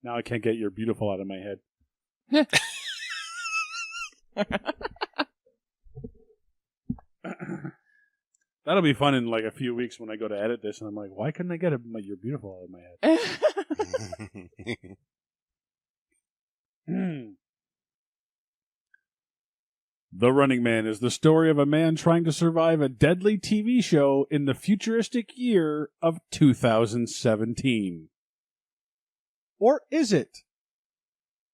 Now I can't get "You're Beautiful" out of my head. That'll be fun in like a few weeks when I go to edit this, and I'm like, why couldn't I get "You're Beautiful" out of my head? The Running Man is the story of a man trying to survive a deadly TV show in the futuristic year of 2017. Or is it?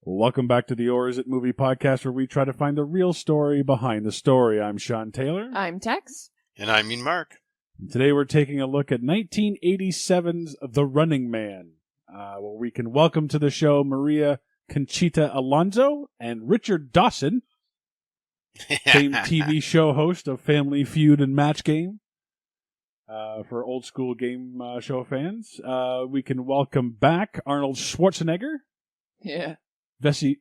Welcome back to the Or Is It Movie podcast, where we try to find the real story behind the story. I'm Sean Taylor. I'm Tex. And I mean Mark. Today we're taking a look at 1987's The Running Man, where we can welcome to the show Maria Conchita Alonso and Richard Dawson, same TV show host of Family Feud and Match Game. For old school game show fans, we can welcome back Arnold Schwarzenegger. Yeah. Jesse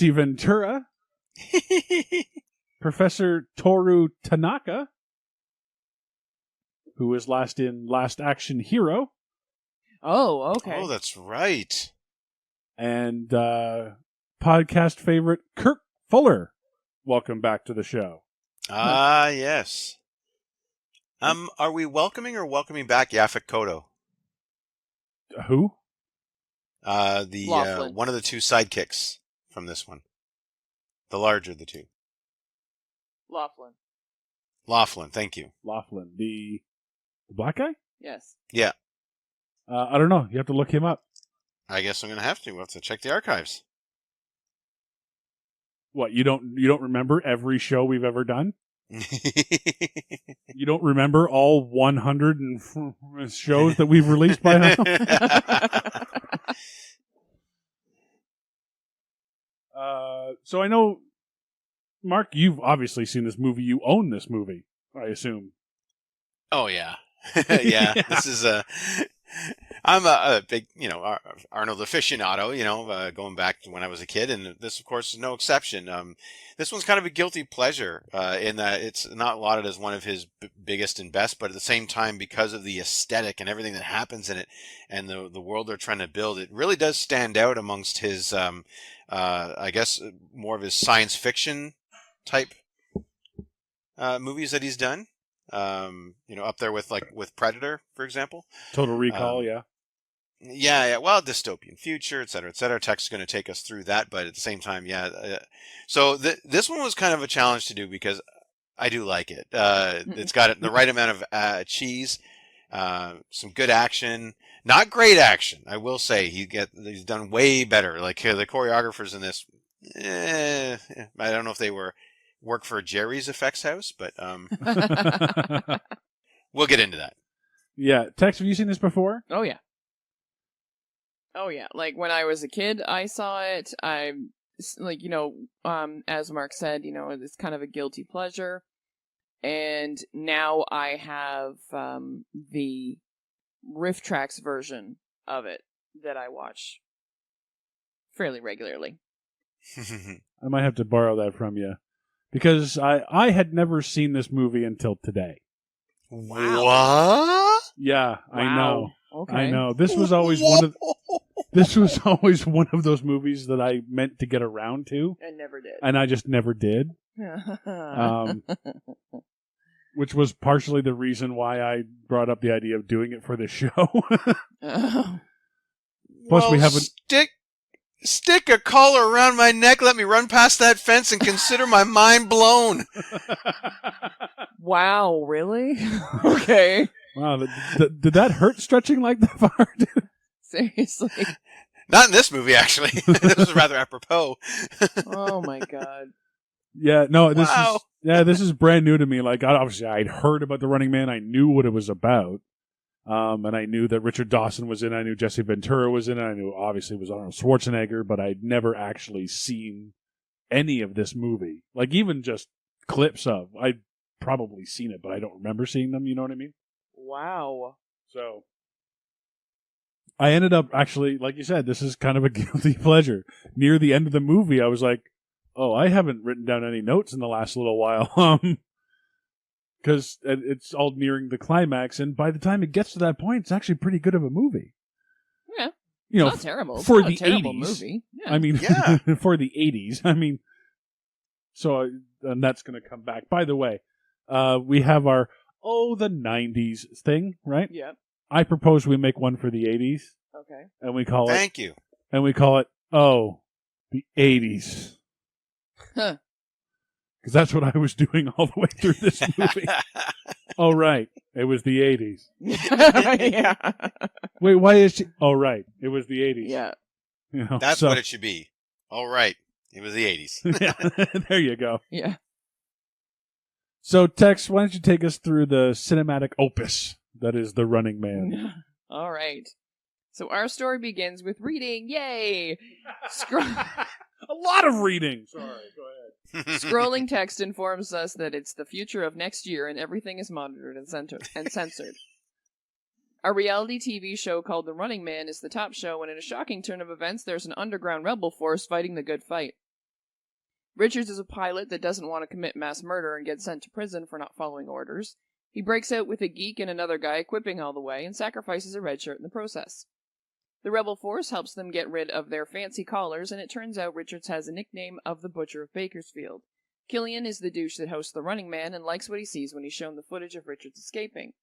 Ventura. Professor Toru Tanaka, who was last in Last Action Hero. Oh, okay. Oh, that's right. And podcast favorite Kirk Fuller. Welcome back to the show. Ah, yes. Are we welcoming or welcoming back Yaphet Kotto? Who? The one of the two sidekicks from this one. The larger of the two. Laughlin, thank you. Laughlin. The black guy? Yes. Yeah. I don't know. You have to look him up. I guess I'm going to have to. We'll have to check the archives. What, you don't remember every show we've ever done? You don't remember all 100 shows that we've released by now? So I know, Mark, you've obviously seen this movie. You own this movie, I assume. Oh, yeah. Yeah, this is I'm a big, Arnold aficionado, going back to when I was a kid, and this, of course, is no exception. This one's kind of a guilty pleasure in that it's not lauded as one of his biggest and best, but at the same time, because of the aesthetic and everything that happens in it and the world they're trying to build, it really does stand out amongst his, I guess, more of his science fiction type movies that he's done. Up there with Predator, for example. Total Recall, yeah. Yeah. Well, dystopian future, et cetera, et cetera. Tech's going to take us through that, but at the same time, yeah. So this one was kind of a challenge to do because I do like it. It's got the right amount of cheese, some good action, not great action. I will say he's done way better. Like the choreographers in this, I don't know if they work for Jerry's Effects House, but we'll get into that. Yeah. Tex, have you seen this before? Oh, yeah. Like, when I was a kid, I saw it. I, as Mark said, it's kind of a guilty pleasure. And now I have the Riff Tracks version of it that I watch fairly regularly. I might have to borrow that from you. Because I had never seen this movie until today. Wow. What? Yeah, wow. I know. Okay. I know. This was always one of those movies that I meant to get around to. And never did. And I just never did. Which was partially the reason why I brought up the idea of doing it for this show. Plus, we haven't... Stick a collar around my neck, let me run past that fence, and consider my mind blown. Wow, really? Okay. Wow, did that hurt stretching like that far? Seriously? Not in this movie, actually. This was rather apropos. Oh my god. Yeah, no, this is brand new to me. Like, obviously, I'd heard about The Running Man. I knew what it was about. And I knew that Richard Dawson was in it. I knew Jesse Ventura was in it. I knew, obviously, it was Arnold Schwarzenegger, but I'd never actually seen any of this movie. Like, even just clips of. I'd probably seen it, but I don't remember seeing them, you know what I mean? Wow. So, I ended up, actually, like you said, this is kind of a guilty pleasure. Near the end of the movie, I was like, oh, I haven't written down any notes in the last little while. because it's all nearing the climax, and by the time it gets to that point, it's actually pretty good of a movie. Yeah. You know, Not terrible. for Not the a terrible 80s. movie. Yeah. I mean, Yeah. for the 80s. I mean, so, and that's going to come back. By the way, we have our, the 90s thing, right? Yeah. I propose we make one for the 80s, Okay. and we call Thank you. the 80s. Huh. Because that's what I was doing all the way through this movie. Oh, right. It was the 80s. Yeah. Wait, why is she? Oh, right. It was the 80s. Yeah. You know, That's what it should be. All right. It was the 80s. Yeah, there you go. Yeah. So, Tex, why don't you take us through the cinematic opus that is The Running Man? All right. So our story begins with reading. Yay! A lot of reading. Sorry, go ahead. Scrolling text informs us that it's the future of next year and everything is monitored and censored. A reality TV show called The Running Man is the top show, and in a shocking turn of events, there's an underground rebel force fighting the good fight. Richards is a pilot that doesn't want to commit mass murder and gets sent to prison for not following orders. He breaks out with a geek and another guy equipping all the way and sacrifices a red shirt in the process. The rebel force helps them get rid of their fancy collars, and it turns out Richards has a nickname of the Butcher of Bakersfield. Killian is the douche that hosts The Running Man and likes what he sees when he's shown the footage of Richards escaping.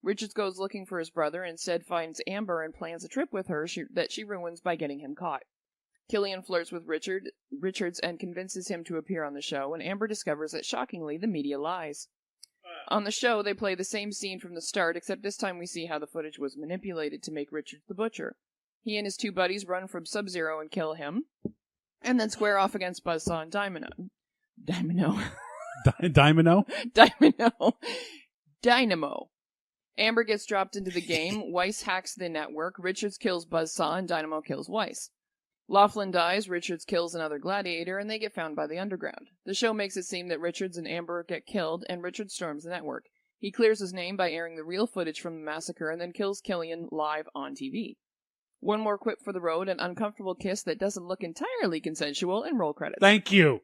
Richards goes looking for his brother and instead finds Amber and plans a trip with her that she ruins by getting him caught. Killian flirts with Richards and convinces him to appear on the show, and Amber discovers that, shockingly, the media lies. On the show, they play the same scene from the start, except this time we see how the footage was manipulated to make Richards the Butcher. He and his two buddies run from Sub-Zero and kill him, and then square off against Buzzsaw and Dynamo. Amber gets dropped into the game, Weiss hacks the network, Richards kills Buzzsaw, and Dynamo kills Weiss. Laughlin dies, Richards kills another gladiator, and they get found by the underground. The show makes it seem that Richards and Amber get killed, and Richards storms the network. He clears his name by airing the real footage from the massacre and then kills Killian live on TV. One more quip for the road, an uncomfortable kiss that doesn't look entirely consensual, and roll credits. Thank you.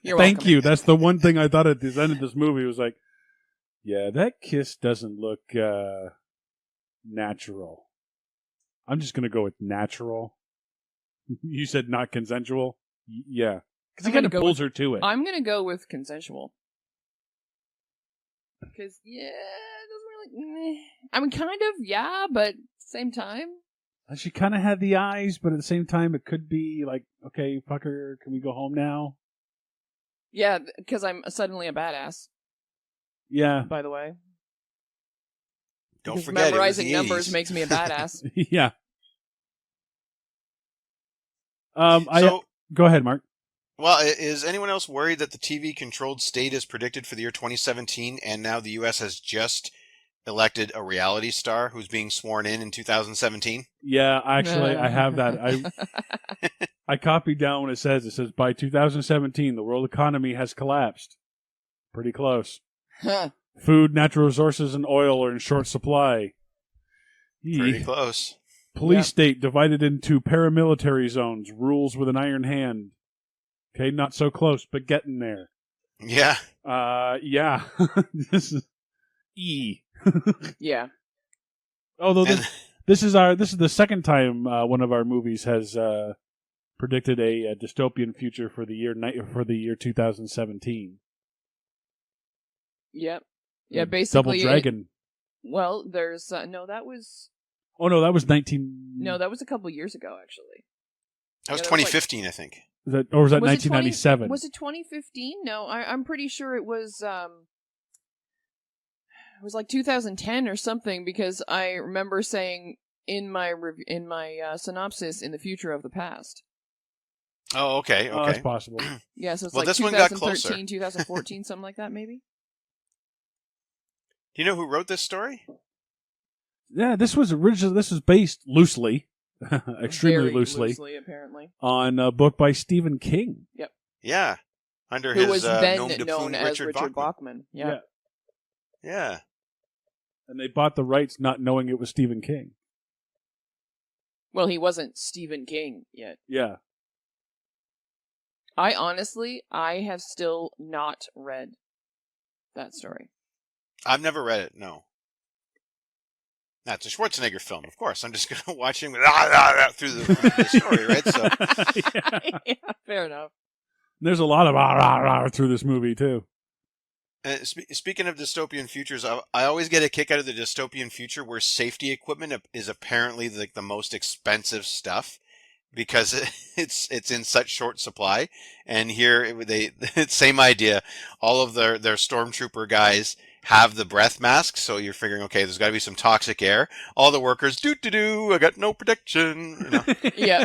You're Thank welcome. you. That's the one thing I thought at the end of this movie was like, yeah, that kiss doesn't look natural. I'm just going to go with natural. You said not consensual? Yeah. Because he kind of pulls her to it. I'm going to go with consensual. Because, yeah, it doesn't really... I mean, kind of, yeah, but same time. She kind of had the eyes, but at the same time, it could be like, okay, fucker, can we go home now? Yeah, because I'm suddenly a badass. Yeah. By the way. Don't because forget, memorizing it was the numbers 80s. makes me a badass. Yeah. Go ahead, Mark. Well, is anyone else worried that the TV-controlled state is predicted for the year 2017, and now the U.S. has just elected a reality star who's being sworn in 2017? Yeah, actually, I have that. I copied down what it says. It says, by 2017, the world economy has collapsed. Pretty close. Food, natural resources, and oil are in short supply. Pretty close. Police state divided into paramilitary zones. Rules with an iron hand. Okay, not so close, but getting there. Yeah. Yeah. This is E. Yeah. Although this is the second time one of our movies has predicted a dystopian future for the year 2017. Yep. Yeah, basically. Double Dragon. Well, there's no. That was. Oh no, that was 19. No, that was a couple years ago, actually. That was 2015, I think. Or was that 1997? Was it 2015? No, I'm pretty sure it was. It was like 2010 or something, because I remember saying in my synopsis, "In the future of the past." Oh, okay. Oh, that's possible. Yeah, so it's Well, like this one got 2013, 2014, something like that, maybe. Do you know who wrote this story? Yeah, this was based loosely, extremely Very loosely, apparently, on a book by Stephen King. Yep. Yeah, under Who his was then nom de known plume, as Richard Richard Bachman. Bachman. Yeah. Yeah. And they bought the rights not knowing it was Stephen King. Well, he wasn't Stephen King yet. Yeah. I have still not read that story. I've never read it. No. That's a Schwarzenegger film, of course. I'm just going to watch him through the story, right? So, Yeah, fair enough. There's a lot of through this movie too. speaking of dystopian futures, I always get a kick out of the dystopian future where safety equipment is apparently like the most expensive stuff because it's in such short supply. And here same idea. All of their stormtrooper guys have the breath masks, so you're figuring, okay, there's got to be some toxic air. All the workers, I got no protection. You know? Yeah.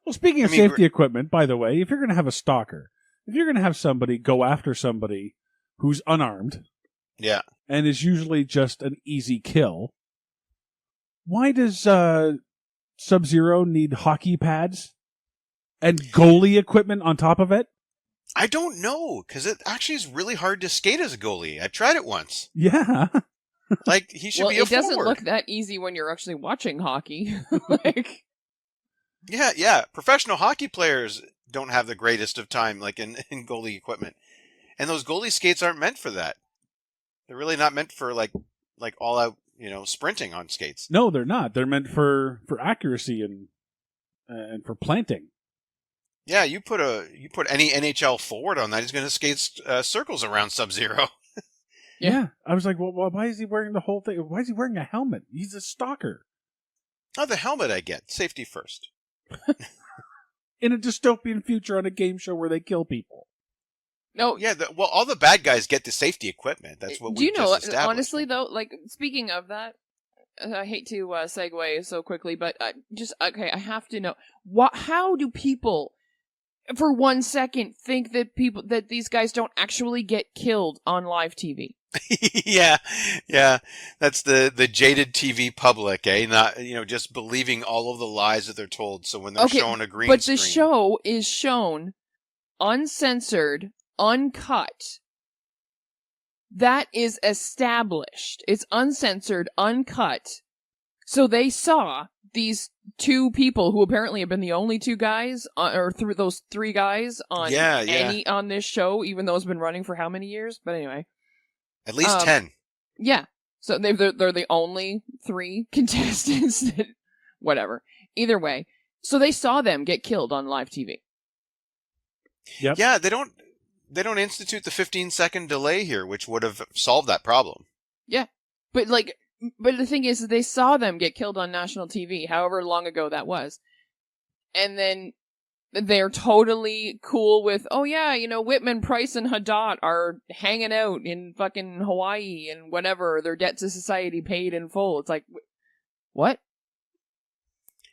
Well, speaking of safety equipment, by the way, if you're going to have a stalker, if you're going to have somebody go after somebody who's unarmed, yeah, and is usually just an easy kill, why does Sub-Zero need hockey pads and goalie equipment on top of it? I don't know, because it actually is really hard to skate as a goalie. I tried it once. Yeah. Like, he should be a forward. It doesn't look that easy when you're actually watching hockey. Like, yeah. Professional hockey players don't have the greatest of time, like in goalie equipment, and those goalie skates aren't meant for that. They're really not meant for like all out, sprinting on skates. No, they're not. They're meant for accuracy and for planting. Yeah, you put any NHL forward on that, he's going to skate circles around Sub-Zero. Yeah. I was like, well, why is he wearing the whole thing? Why is he wearing a helmet? He's a stalker. Oh, the helmet I get. Safety first. In a dystopian future on a game show where they kill people. no. Yeah, all the bad guys get the safety equipment. That's what Do we you know? just established. Honestly, though, like speaking of that, I hate to segue so quickly, but okay, I have to know how do people, for 1 second, think that these guys don't actually get killed on live TV? yeah. That's the jaded TV public, eh? Not just believing all of the lies that they're told. So when they're showing a green but screen, the show is shown uncensored, uncut. That is established. It's uncensored, uncut. So they saw these two people who apparently have been the only two guys, or through those three guys on on this show, even though it's been running for how many years? But anyway. At least 10. Yeah. So they're the only three contestants that, whatever. Either way. So they saw them get killed on live TV. Yep. Yeah, they don't institute the 15-second delay here, which would have solved that problem. Yeah. But the thing is, they saw them get killed on national TV, however long ago that was. And then they're totally cool with, oh yeah, Whitman, Price, and Hadot are hanging out in fucking Hawaii and whatever, their debt to society paid in full. It's like, what?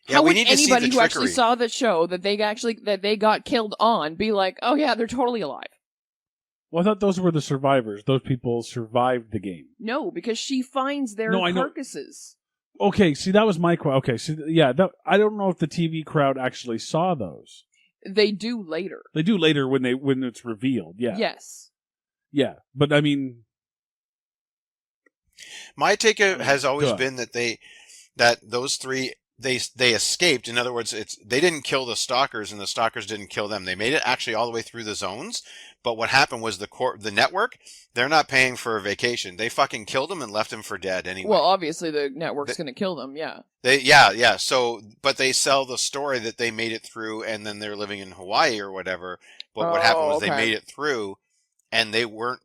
Yeah, How we would need to see the anybody who actually trickery. saw the show that they got killed on be like, oh yeah, they're totally alive? Well, I thought those were the survivors. Those people survived the game. No, because she finds their carcasses. Okay, see, that was my question. Okay, so yeah, I don't know if the TV crowd actually saw those. They do later. They do later when it's revealed. Yeah. Yes. Yeah, but I mean, my take has always been that those three they escaped. In other words, they didn't kill the stalkers, and the stalkers didn't kill them. They made it actually all the way through the zones. But what happened was the network, they're not paying for a vacation. They fucking killed them and left them for dead anyway. Well, obviously the network's going to kill them, yeah. Yeah. So, but they sell the story that they made it through, and then they're living in Hawaii or whatever. But what happened was they made it through, and they weren't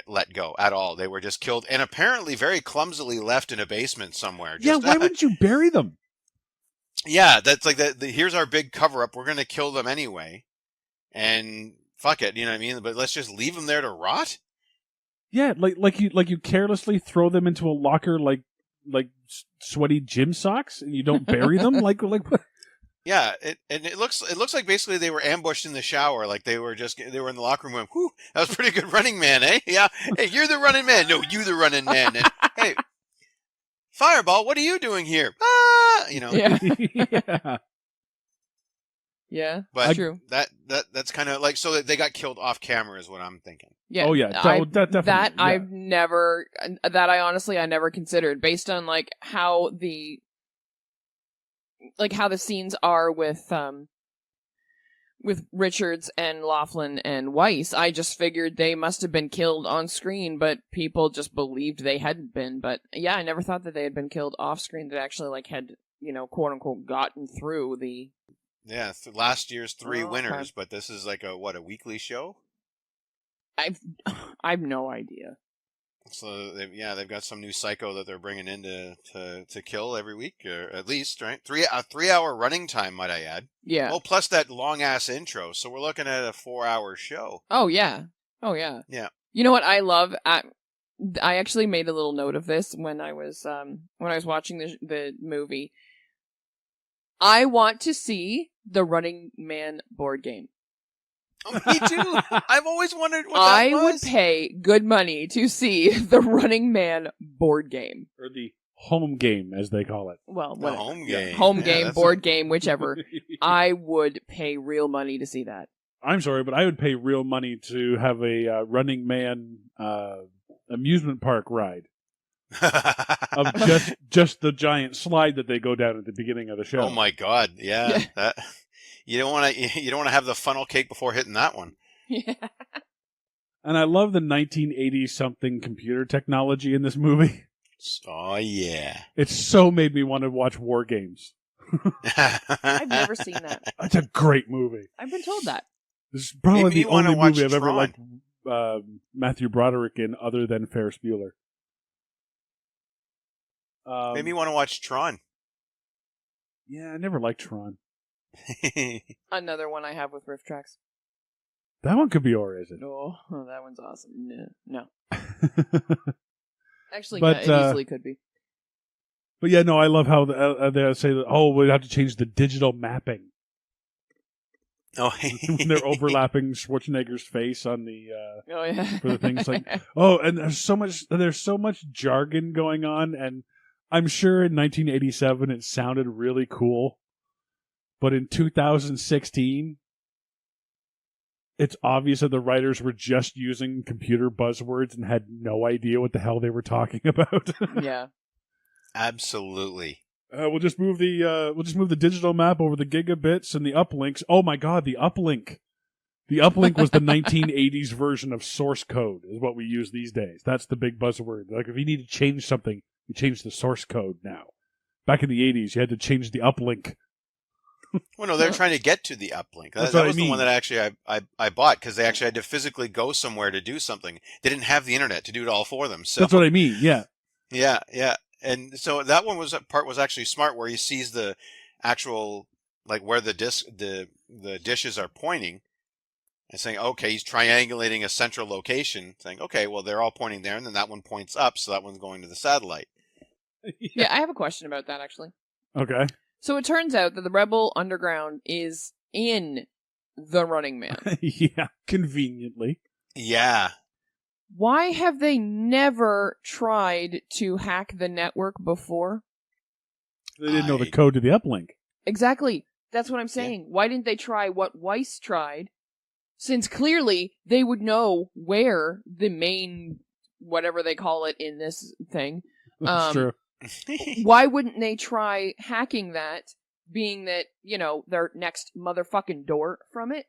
let go at all. They were just killed, and apparently very clumsily left in a basement somewhere. Yeah, why wouldn't you bury them? Yeah, that's like here's our big cover up. We're going to kill them anyway, and fuck it, you know what I mean? But let's just leave them there to rot. Yeah, like you carelessly throw them into a locker like sweaty gym socks, and you don't bury them like what? Yeah, it looks like basically they were ambushed in the shower, like they were in the locker room. Went, whew, that was pretty good running man, eh? Yeah, hey, you're the running man. No, you the running man. And, hey, Fireball, what are you doing here? Ah, Yeah. Yeah. Yeah, but true. That's kind of like, so that they got killed off camera is what I'm thinking. Yeah. Oh yeah, definitely. That yeah. I've never. That I honestly never considered, based on how the scenes are with with Richards and Laughlin and Weiss, I just figured they must have been killed on screen, but people just believed they hadn't been. But yeah, I never thought that they had been killed off screen. That actually like had, quote unquote, gotten through the. Yeah, last year's 3 Oh, winners, okay. but this is like a weekly show? I've no idea. So they've got some new psycho that they're bringing in to kill every week, or at least, right? A 3-hour running time, might I add? Yeah. Oh, plus that long ass intro. So we're looking at a 4-hour show. Oh yeah. Oh yeah. Yeah. You know what I love? I actually made a little note of this when I was watching the movie. I want to see the Running Man board game. Oh, me too. I've always wondered what that I was. would pay good money to see the Running Man board game. Or the home game, as they call it. Well, The whatever. home game. Home Yeah, game, that's board game, whichever. I would pay real money to see that. I'm sorry, but I would pay real money to have a Running Man amusement park ride of just the giant slide that they go down at the beginning of the show. Oh my God! Yeah, that you don't want to have the funnel cake before hitting that one. Yeah. And I love the 1980 something computer technology in this movie. Oh yeah! It so made me want to watch War Games. I've never seen that. It's a great movie. I've been told that. This is probably Maybe the you wanna only watch movie I've ever Tron. liked Matthew Broderick in, other than Ferris Bueller. Maybe you want to watch Tron. Yeah, I never liked Tron. Another one I have with riff tracks. That one could be or is it? Oh, that one's awesome. No. Actually, But, yeah, it easily could be. But yeah, no, I love how they say that. Oh, we have to change the digital mapping Oh, when they're overlapping Schwarzenegger's face on the Oh yeah. for the things like. Oh, and there's so much jargon going on, and I'm sure in 1987 it sounded really cool, but in 2016, it's obvious that the writers were just using computer buzzwords and had no idea what the hell they were talking about. Yeah. absolutely. We'll just move the digital map over the gigabits and the uplinks. Oh my God, the uplink! The uplink was the 1980s version of source code, is what we use these days. That's the big buzzword. Like if you need to change something, you change the source code now. Back in the 80s, you had to change the uplink. Well, no, they're trying to get to the uplink. That's That what I was the mean. one that actually I bought because they actually had to physically go somewhere to do something. They didn't have the internet to do it all for them. So That's what I mean. Yeah. yeah. And so that part was actually smart, where he sees the actual, like, where the dishes are pointing, and saying, okay, he's triangulating a central location, saying, okay, well, they're all pointing there, and then that one points up, so that one's going to the satellite. Yeah, I have a question about that actually. Okay. So it turns out that the Rebel Underground is in the Running Man. Yeah. Conveniently. Yeah. Why have they never tried to hack the network before? They didn't know the code to the uplink. Exactly. That's what I'm saying. Why didn't they try what Weiss tried? Since clearly they would know where the main, whatever they call it in this thing. That's true. Why wouldn't they try hacking that, being that, their next motherfucking door from it?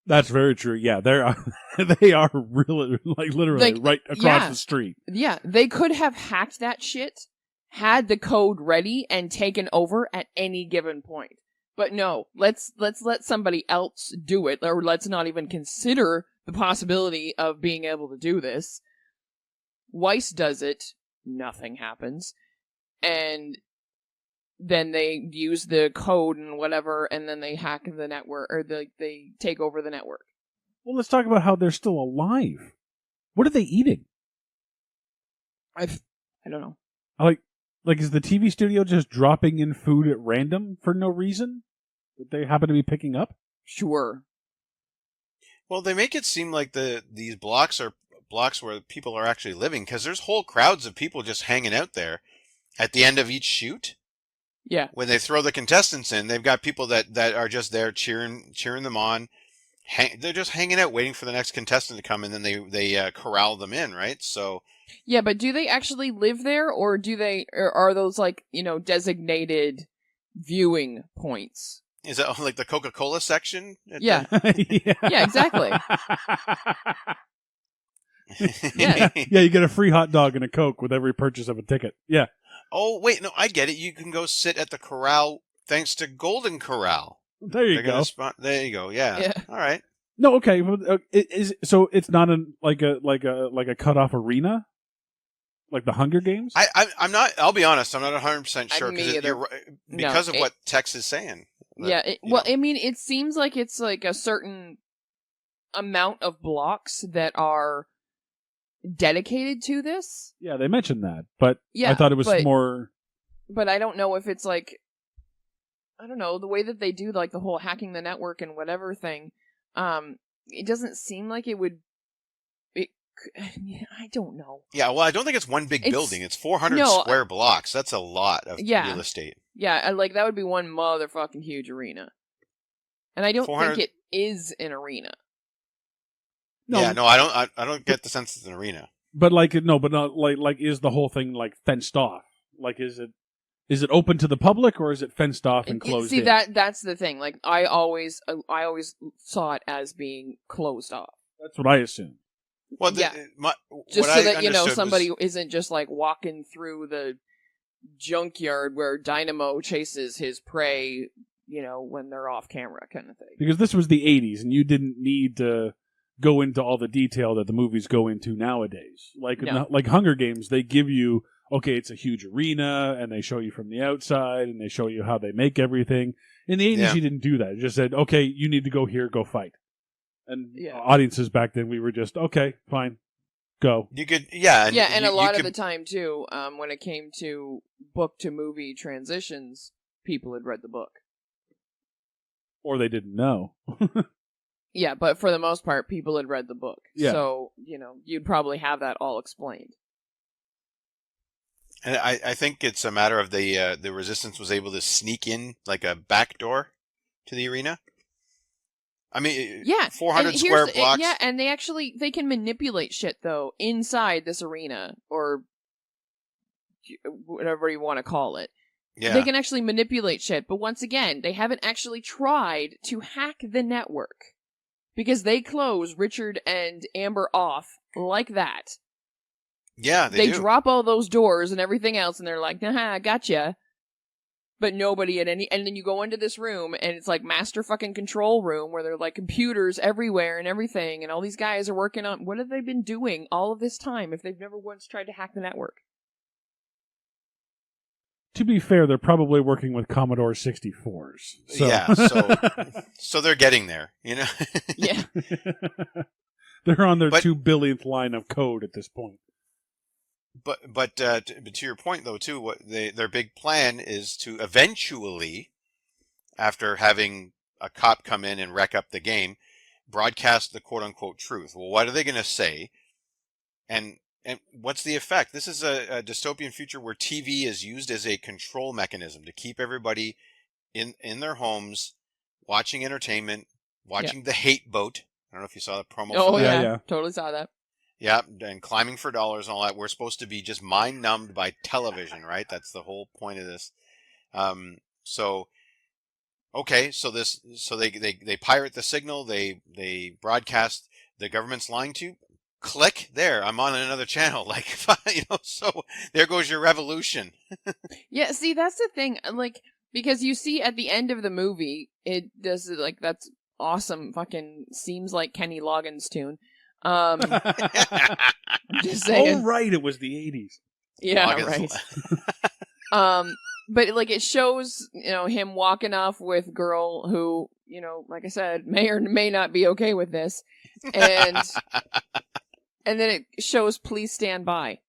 That's very true. Yeah, they are really, like, literally Like, right across yeah. the street. Yeah, they could have hacked that shit, had the code ready, and taken over at any given point. But no, let's let somebody else do it, or let's not even consider the possibility of being able to do this. Weiss does it, nothing happens, and then they use the code and whatever, and then they hack the network, or they take over the network. Well, let's talk about how they're still alive. What are they eating? I don't know. Like, is the TV studio just dropping in food at random for no reason that they happen to be picking up? Sure. Well, they make it seem like these blocks are blocks where people are actually living, because there's whole crowds of people just hanging out there at the end of each shoot. Yeah. When they throw the contestants in, they've got people that are just there cheering them on. They're just hanging out, waiting for the next contestant to come, and then they corral them in, right? So Yeah, but do they actually live there, or are those, like, designated viewing points? Is it like the Coca-Cola section? Yeah. yeah. Yeah, exactly. Yeah, you get a free hot dog and a Coke with every purchase of a ticket. Yeah. Oh, wait, no, I get it. You can go sit at the corral thanks to Golden Corral. There you go. There you go. Yeah. Yeah. All right. No, okay. So it's not like a cut off arena, like the Hunger Games. I'm not. I'll be honest. I'm not 100% sure Me either. because of what Tex is saying. I mean, it seems like it's like a certain amount of blocks that are dedicated to this. Yeah, they mentioned that, but Yeah, I thought it was more. But I don't know if it's like, I don't know, the way that they do like the whole hacking the network and whatever thing. It doesn't seem like it would. I don't know. Yeah, well, I don't think it's one big building. It's 400 square blocks. That's a lot of real estate. Yeah, like that would be one motherfucking huge arena. And I don't think it is an arena. No. Yeah, no, I don't get the sense it's an arena. But not like is the whole thing like fenced off? Like is it open to the public or is it fenced off and closed? See, in? that's the thing. Like I always saw it as being closed off. That's what I assumed. Well, just so that somebody isn't just like walking through the junkyard where Dynamo chases his prey, when they're off camera, kind of thing. Because this was the '80s, and you didn't need to go into all the detail that the movies go into nowadays. Like Hunger Games, they give you, okay, it's a huge arena, and they show you from the outside, and they show you how they make everything. In the '80s, you didn't do that. It just said, okay, you need to go here, go fight. And audiences back then, we were just, okay, fine, go. You could, and a lot of the time, too, when it came to book-to-movie transitions, people had read the book. Or they didn't know. Yeah, but for the most part, people had read the book. Yeah. So, you'd probably have that all explained. And I think it's a matter of the Resistance was able to sneak in like a back door to the arena. I mean, 400 square blocks. Yeah, and they can manipulate shit, though, inside this arena, or whatever you want to call it. Yeah. They can actually manipulate shit, but once again, they haven't actually tried to hack the network. Because they close Richard and Amber off like that. Yeah, they do. Drop all those doors and everything else, and they're like, "Nah, gotcha." But nobody at any, and then you go into this room, and it's like master fucking control room where there are like computers everywhere and everything, and all these guys are working on. What have they been doing all of this time if they've never once tried to hack the network? To be fair, they're probably working with Commodore 64s. So. Yeah, so they're getting there, Yeah. They're on their 2 billionth line of code at this point. But to your point though too, what their big plan is to eventually, after having a cop come in and wreck up the game, broadcast the quote unquote truth. Well, what are they going to say? And what's the effect? This is a dystopian future where TV is used as a control mechanism to keep everybody in their homes, watching entertainment, watching The Hate Boat. I don't know if you saw the promo. Oh, yeah. Totally saw that. Yeah, and climbing for dollars and all that. We're supposed to be just mind-numbed by television, right? That's the whole point of this. So they pirate the signal. They broadcast. The government's lying to you. Click there. I'm on another channel. Like, so there goes your revolution. Yeah. See, that's the thing. Like, because you see at the end of the movie, it does like that's awesome. Fucking seems like Kenny Loggins' tune. I'm just saying. Oh, right. It was the 80s. Yeah, right. But like it shows, him walking off with girl who, like I said, may or may not be okay with this, and and then it shows "Please stand by."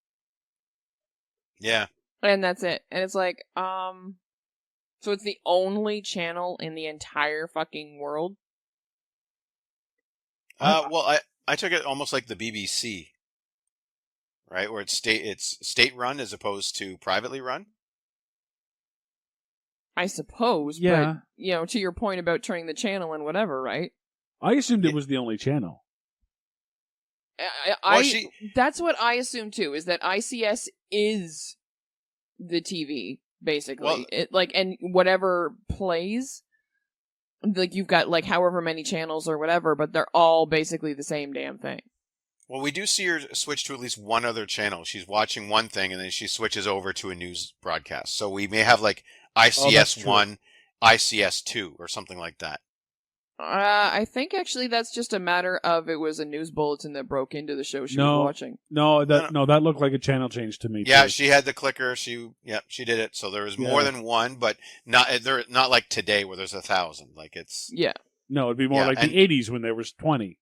Yeah. And that's it. And it's like, so it's the only channel in the entire fucking world. Well, I took it almost like the BBC, right? Where it's state run as opposed to privately run. I suppose, yeah. But, to your point about turning the channel and whatever, right? I assumed it was the only channel. That's what I assume too, is that ICS is the TV, basically. Well, and whatever plays, like you've got like however many channels or whatever, but they're all basically the same damn thing. Well, we do see her switch to at least one other channel. She's watching one thing, and then she switches over to a news broadcast. So we may have like ICS1, ICS2, or something like that. I think actually that's just a matter of it was a news bulletin that broke into the show she was watching. No, that looked like a channel change to me. Yeah, too. she had the clicker. She did it. So there was more than one, but not like today where there's 1,000. Like it's No, it'd be more like the '80s when there was 20.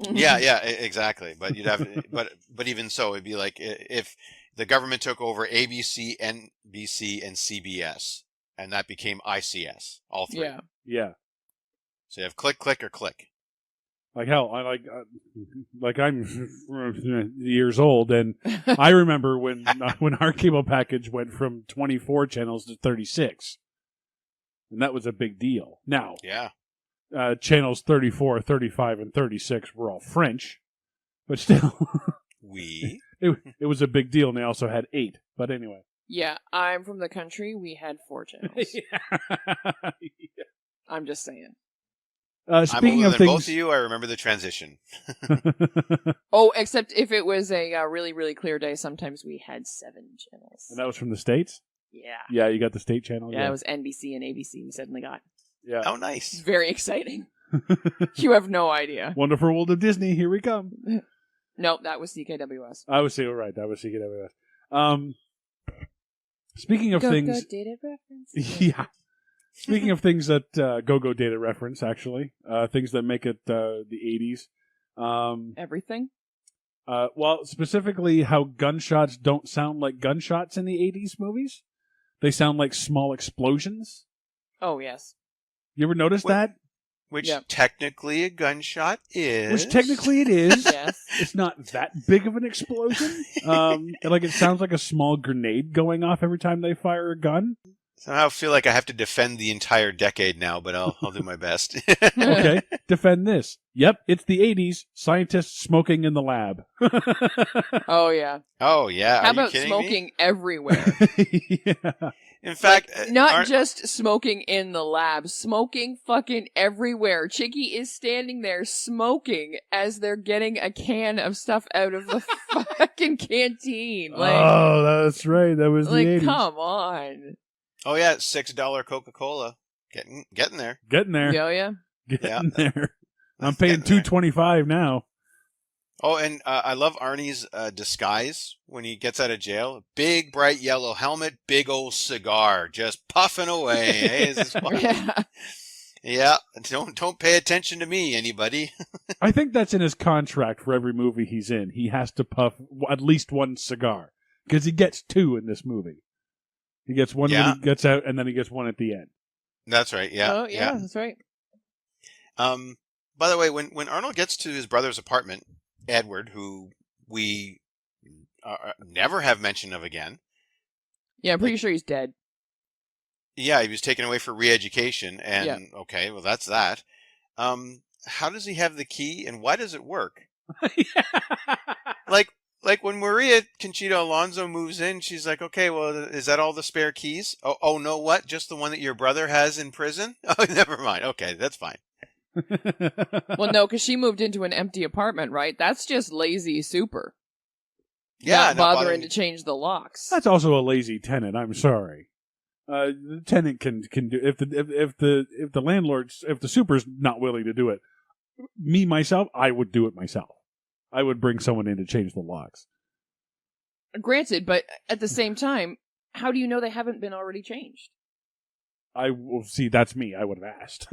Exactly. But you'd have, but even so, it'd be like if the government took over ABC, NBC, and CBS, and that became ICS, all three. Yeah. So you have click, click, or click. Like hell, like I'm years old, and I remember when our cable package went from 24 channels to 36, and that was a big deal. Now, channels 34, 35, and 36 were all French, but still, it was a big deal, and they also had 8. But anyway, yeah, I'm from the country. We had 4 channels. Yeah. I'm just saying. Speaking I'm older of than things, both of you, I remember the transition. Oh, except if it was a really, really clear day, sometimes we had 7 channels. and that was from the States. Yeah. Yeah, you got the state channel. Yeah, it was NBC and ABC we suddenly got. Yeah. Oh, nice. It's very exciting. You have no idea. Wonderful World of Disney. Here we come. No, that was CKWS. I was right. That was CKWS. Speaking of things, dated reference. Yeah. Speaking of things that go data reference, actually, things that make it the 80s. Everything? Well, specifically how gunshots don't sound like gunshots in the 80s movies. They sound like small explosions. Oh, yes. You ever notice that? Which technically a gunshot is. Which technically it is. Yes. It's not that big of an explosion. Like it sounds like a small grenade going off every time they fire a gun. Somehow I feel like I have to defend the entire decade now, but I'll do my best. Okay, defend this. Yep, it's the 80s. Scientists smoking in the lab. Oh, yeah. Oh, yeah. How Are you about kidding smoking me? everywhere? Yeah. In fact, Not just smoking in the lab, smoking fucking everywhere. Chicky is standing there smoking as they're getting a can of stuff out of the fucking canteen. Like, oh, that's right. That was the 80s. Come on. oh yeah, $6 Coca-Cola. Getting there. Getting there. Yeah. Getting there. I'm paying $2.25 now. Oh, and I love Arnie's disguise when he gets out of jail. Big, bright yellow helmet, big old cigar, just puffing away. Hey, this is fun. Yeah, don't pay attention to me, anybody. I think that's in his contract for every movie he's in. He has to puff at least one cigar because he gets 2 in this movie. He gets one when he gets out, and then he gets one at the end. That's right. Yeah. Oh, yeah, that's right. By the way, when Arnold gets to his brother's apartment, Edward, who we never have mention of again. Yeah, I'm pretty sure he's dead. Yeah, he was taken away for re-education, and okay, well, that's that. How does he have the key, and why does it work? Like when Maria Conchita Alonso moves in, she's like, okay, well, is that all the spare keys? Oh, no, what? Just the one that your brother has in prison? Oh, never mind. Okay, that's fine. Well, no, because she moved into an empty apartment, right? That's just lazy super. Yeah, not bothering to change the locks. That's also a lazy tenant. I'm sorry. The tenant can do if the landlord's if the super's not willing to do it. Me myself, I would do it myself. I would bring someone in to change the locks. Granted, but at the same time, how do you know they haven't been already changed? I will see. That's me. I would have asked.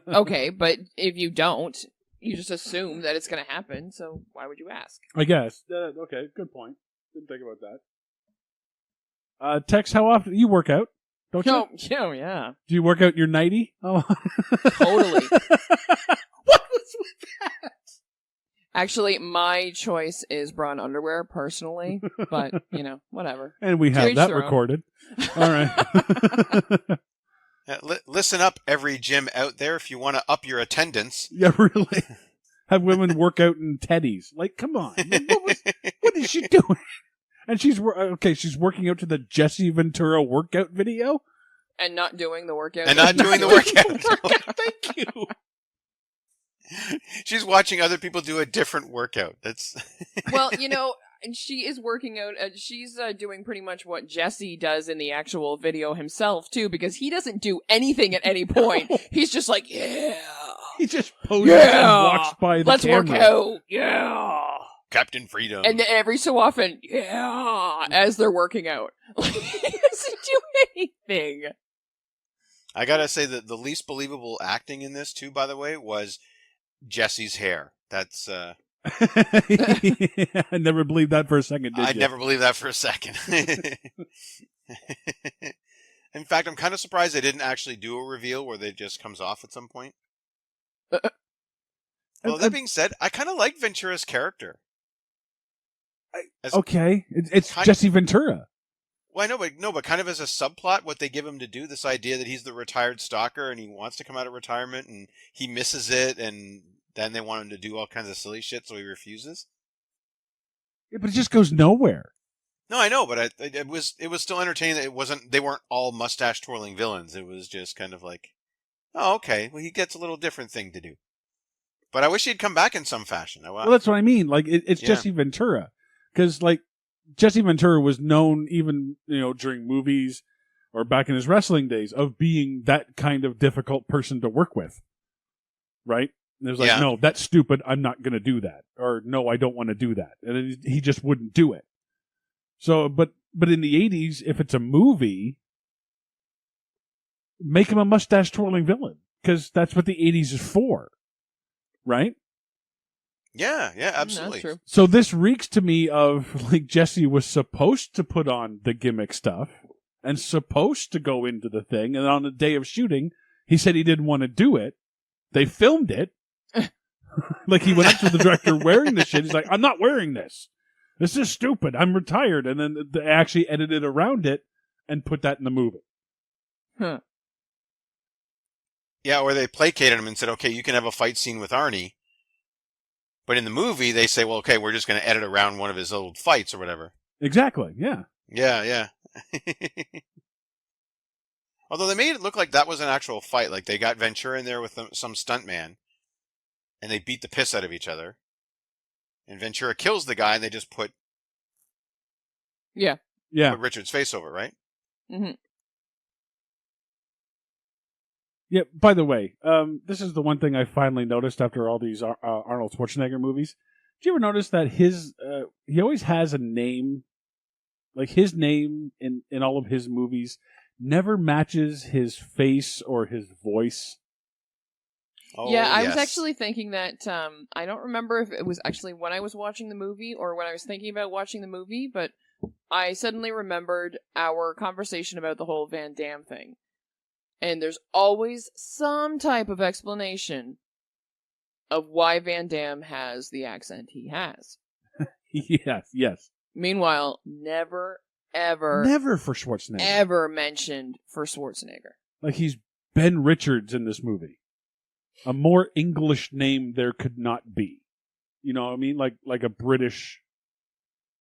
Okay, but if you don't, you just assume that it's going to happen. So why would you ask? I guess. Okay, good point. Didn't think about that. Tex, how often you work out? Don't you? Oh, yeah. Do you work out in your nightie? Oh, Totally. What was with that? Actually, my choice is bra and underwear, personally. But, whatever. And we have that recorded. All right. Listen up, every gym out there, if you want to up your attendance. Yeah, really. Have women work out in teddies. Like, come on. What is she doing? And she's working out to the Jesse Ventura workout video? And not doing the workout. And not doing the workout. Thank you. She's watching other people do a different workout. That's Well, and she is working out. She's doing pretty much what Jesse does in the actual video himself, too, because he doesn't do anything at any point. He's just like, yeah. He just poses and walks by the Let's camera. work out. Yeah. Captain Freedom. And every so often, yeah, as they're working out. He doesn't do anything. I gotta say that the least believable acting in this, too, by the way, was Jesse's hair. That's, I never believed that for a second, did I you? never believed that for a second. In fact, I'm kind of surprised they didn't actually do a reveal where it just comes off at some point. Well, that being said, I kind of like Ventura's character. Okay, it's kind Jesse Ventura. Well, I know, but kind of as a subplot, what they give him to do, this idea that he's the retired stalker and he wants to come out of retirement and he misses it, and then they want him to do all kinds of silly shit, so he refuses. Yeah, but it just goes nowhere. No, I know, but it was still entertaining. That they weren't all mustache twirling villains. It was just kind of like, oh, okay, well, he gets a little different thing to do. But I wish he'd come back in some fashion. Well, that's what I mean. Like it's Jesse Ventura, because like Jesse Ventura was known even during movies or back in his wrestling days of being that kind of difficult person to work with, right? And there's like, no, that's stupid. I'm not going to do that, or no, I don't want to do that, and he just wouldn't do it. So, but in the '80s, if it's a movie, make him a mustache twirling villain, because that's what the '80s is for. Right? Yeah, absolutely. That's true. So this reeks to me of like Jesse was supposed to put on the gimmick stuff and supposed to go into the thing, and on the day of shooting, he said he didn't want to do it. They filmed it. Like he went up to the director wearing the shit. He's like, I'm not wearing this. This is stupid. I'm retired. And then they actually edited around it and put that in the movie. Huh. Yeah, or they placated him and said, okay, you can have a fight scene with Arnie. But in the movie, they say, well, okay, we're just going to edit around one of his old fights or whatever. Exactly, yeah. Yeah. Although they made it look like that was an actual fight. Like they got Ventura in there with some stuntman, and they beat the piss out of each other. And Ventura kills the guy, and they just put Richard's face over, right? Mm-hmm. Yeah, by the way, this is the one thing I finally noticed after all these Arnold Schwarzenegger movies. Did you ever notice that he always has a name, like his name in all of his movies never matches his face or his voice? Oh, yeah, I yes. was actually thinking that, I don't remember if it was actually when I was watching the movie or when I was thinking about watching the movie, but I suddenly remembered our conversation about the whole Van Damme thing. And there's always some type of explanation of why Van Damme has the accent he has. Yes. Meanwhile, never for Schwarzenegger. ever mentioned for Schwarzenegger. Like he's Ben Richards in this movie. A more English name there could not be. You know what I mean? Like a British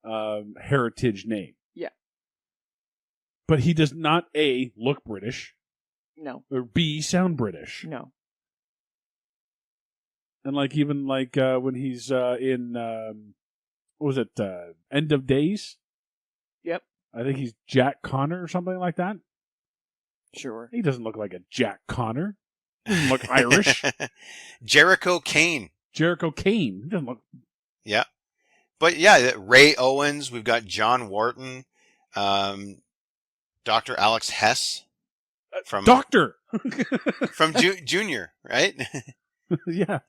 heritage name. Yeah. But he does not A, look British. No. Or B, sound British. No. And when he's in what was it? End of Days? Yep. I think he's Jack Connor or something like that. Sure. He doesn't look like a Jack Connor. He doesn't look Irish. Jericho Kane. He doesn't look. Yeah. But yeah, Ray Owens, we've got John Wharton, Dr. Alex Hess. From Doctor! from Junior, right? Yeah.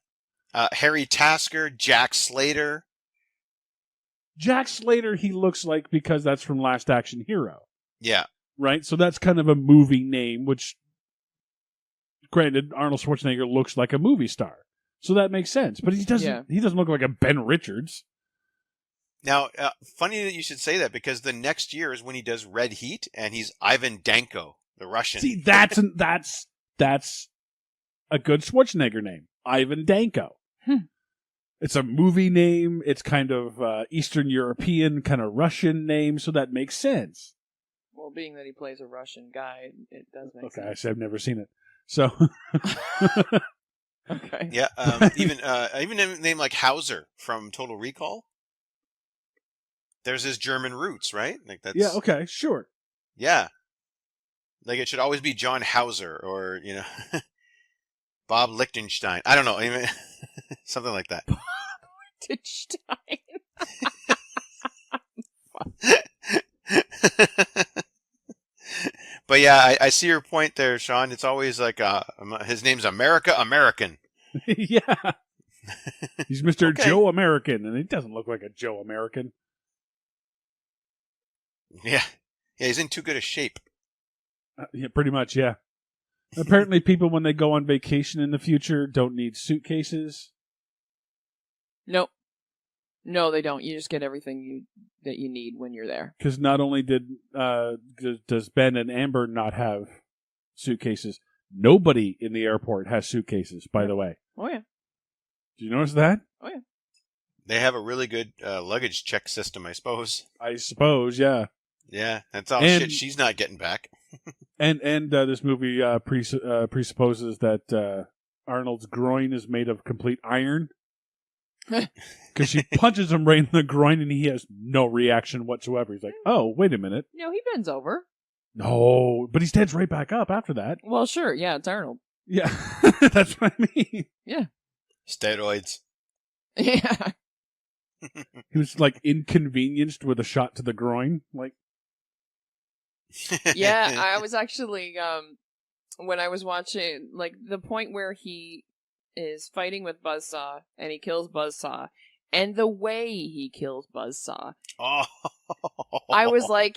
Harry Tasker, Jack Slater. Jack Slater, he looks like because that's from Last Action Hero. Yeah. Right? So that's kind of a movie name, which, granted, Arnold Schwarzenegger looks like a movie star. So that makes sense. But he doesn't look like a Ben Richards. Now, funny that you should say that because the next year is when he does Red Heat and he's Ivan Danko, the Russian. See, that's a good Schwarzenegger name. Ivan Danko. It's a movie name. It's kind of Eastern European, kind of Russian name, so that makes sense. Well, Well, being that he plays a Russian guy, it does make Okay, I sense. said I've never seen it. So Okay. Yeah, even a name like Hauser from Total Recall. There's his German roots, right? Like that's yeah, okay, sure. yeah. Like it should always be John Hauser or Bob Lichtenstein. I don't know, something like that. Lichtenstein. But yeah, I see your point there, Sean. It's always like his name's American. Yeah. He's Mr. Okay. Joe American, and he doesn't look like a Joe American. Yeah, he's in too good a shape. Yeah, pretty much, yeah. Apparently, people, when they go on vacation in the future, don't need suitcases. Nope. No, they don't. You just get everything that you need when you're there. Because not only does Ben and Amber not have suitcases, nobody in the airport has suitcases, by the way. Oh, yeah. Did you notice that? Oh, yeah. They have a really good luggage check system, I suppose. I suppose, yeah. Yeah, that's all And- shit she's not getting back. And this movie presupposes that Arnold's groin is made of complete iron. Because she punches him right in the groin and he has no reaction whatsoever. He's like, oh, wait a minute. No, he bends over. No, but he stands right back up after that. Well, sure. Yeah, it's Arnold. Yeah, that's what I mean. Yeah. Steroids. Yeah. He was like inconvenienced with a shot to the groin. Like, Yeah, I was actually, when I was watching, like, the point where he is fighting with Buzzsaw and he kills Buzzsaw, and the way he kills Buzzsaw, Oh. I was like,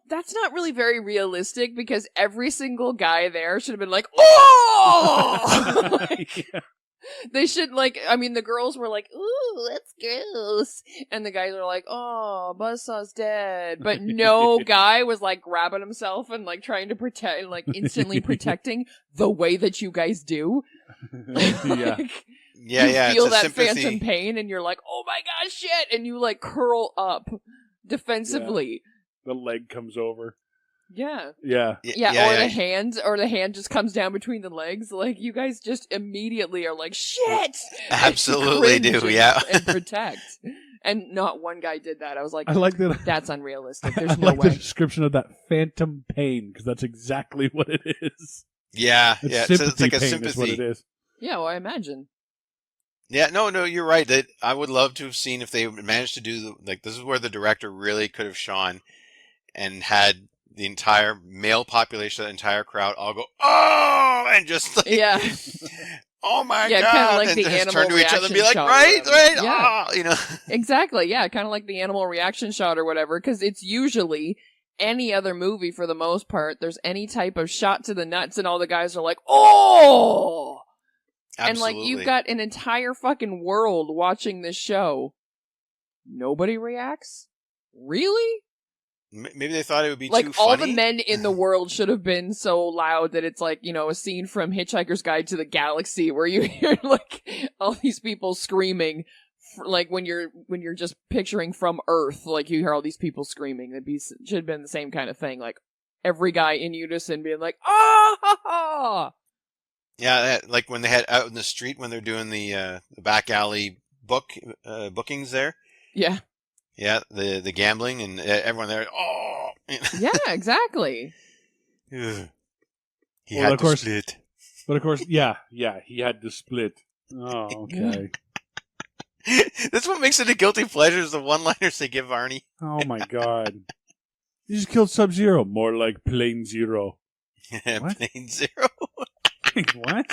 that's not really very realistic because every single guy there should have been like, oh! Like, yeah. they should, the girls were like, ooh, that's gross. And the guys were like, oh, Buzzsaw's dead. But no guy was, grabbing himself and, trying to protect, instantly protecting the way that you guys do. Yeah. Yeah, You feel it's a that sympathy. phantom pain and you're like, oh my god, shit! And you, curl up defensively. The leg comes over. Yeah. Yeah. Yeah, or the hand just comes down between the legs. Like, you guys just immediately are like, shit! Absolutely And cringe do, yeah. And protect. And not one guy did that. I was like, I like that. that's unrealistic. I There's no like the way. description of that phantom pain because that's exactly what it is. Yeah, It's it's sympathy like a pain is what it sympathy. is. Yeah, well, I imagine. Yeah, no, you're right. That I would love to have seen if they managed to do this is where the director really could have shone and had the entire male population, the entire crowd, all go oh, and just like Yeah. oh my Yeah, god, kinda like and the just animal turn to each other and be like, reaction shot or right, whatever. right, Yeah. oh, Exactly, yeah, kind of like the animal reaction shot or whatever, because it's usually any other movie for the most part, there's any type of shot to the nuts and all the guys are like, oh! Absolutely. And, you've got an entire fucking world watching this show. Nobody reacts? Really? Maybe they thought it would be too All funny. the men in the world should have been so loud that it's a scene from Hitchhiker's Guide to the Galaxy where you hear all these people screaming, when you're just picturing from Earth, you hear all these people screaming. Should have been the same kind of thing. Every guy in unison being like, ah ha ha. Yeah, like when they had out in the street when they're doing the back alley bookings there. Yeah. Yeah, the gambling and everyone there. Oh, Yeah, exactly. he Well, had of to course- split. But of course, yeah, he had to split. Oh, okay. That's what makes it a guilty pleasure is the one-liners they give Arnie. Oh my god. You just killed Sub-Zero. More like Plain Zero. What? Plain Zero. What?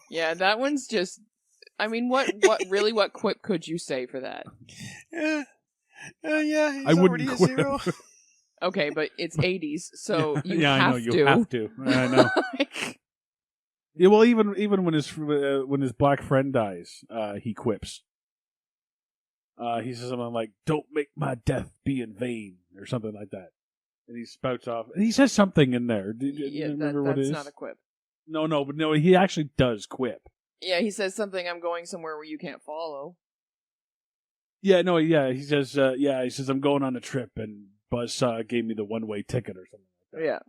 Yeah, that one's just. I mean, what quip could you say for that? Yeah, yeah. He's I wouldn't already a quit. zero. Okay, but it's 80s, so you yeah, have I know to. you have to. I know. Yeah, well, even when his black friend dies, he quips. He says something like, "Don't make my death be in vain," or something like that. And he spouts off. And he says something in there. Do you Yeah, remember what it that's is? not a quip. No, he actually does quip. Yeah, he says something, I'm going somewhere where you can't follow. Yeah, no, yeah, he says, I'm going on a trip, and Buzzsaw gave me the one-way ticket or something like that. Yeah.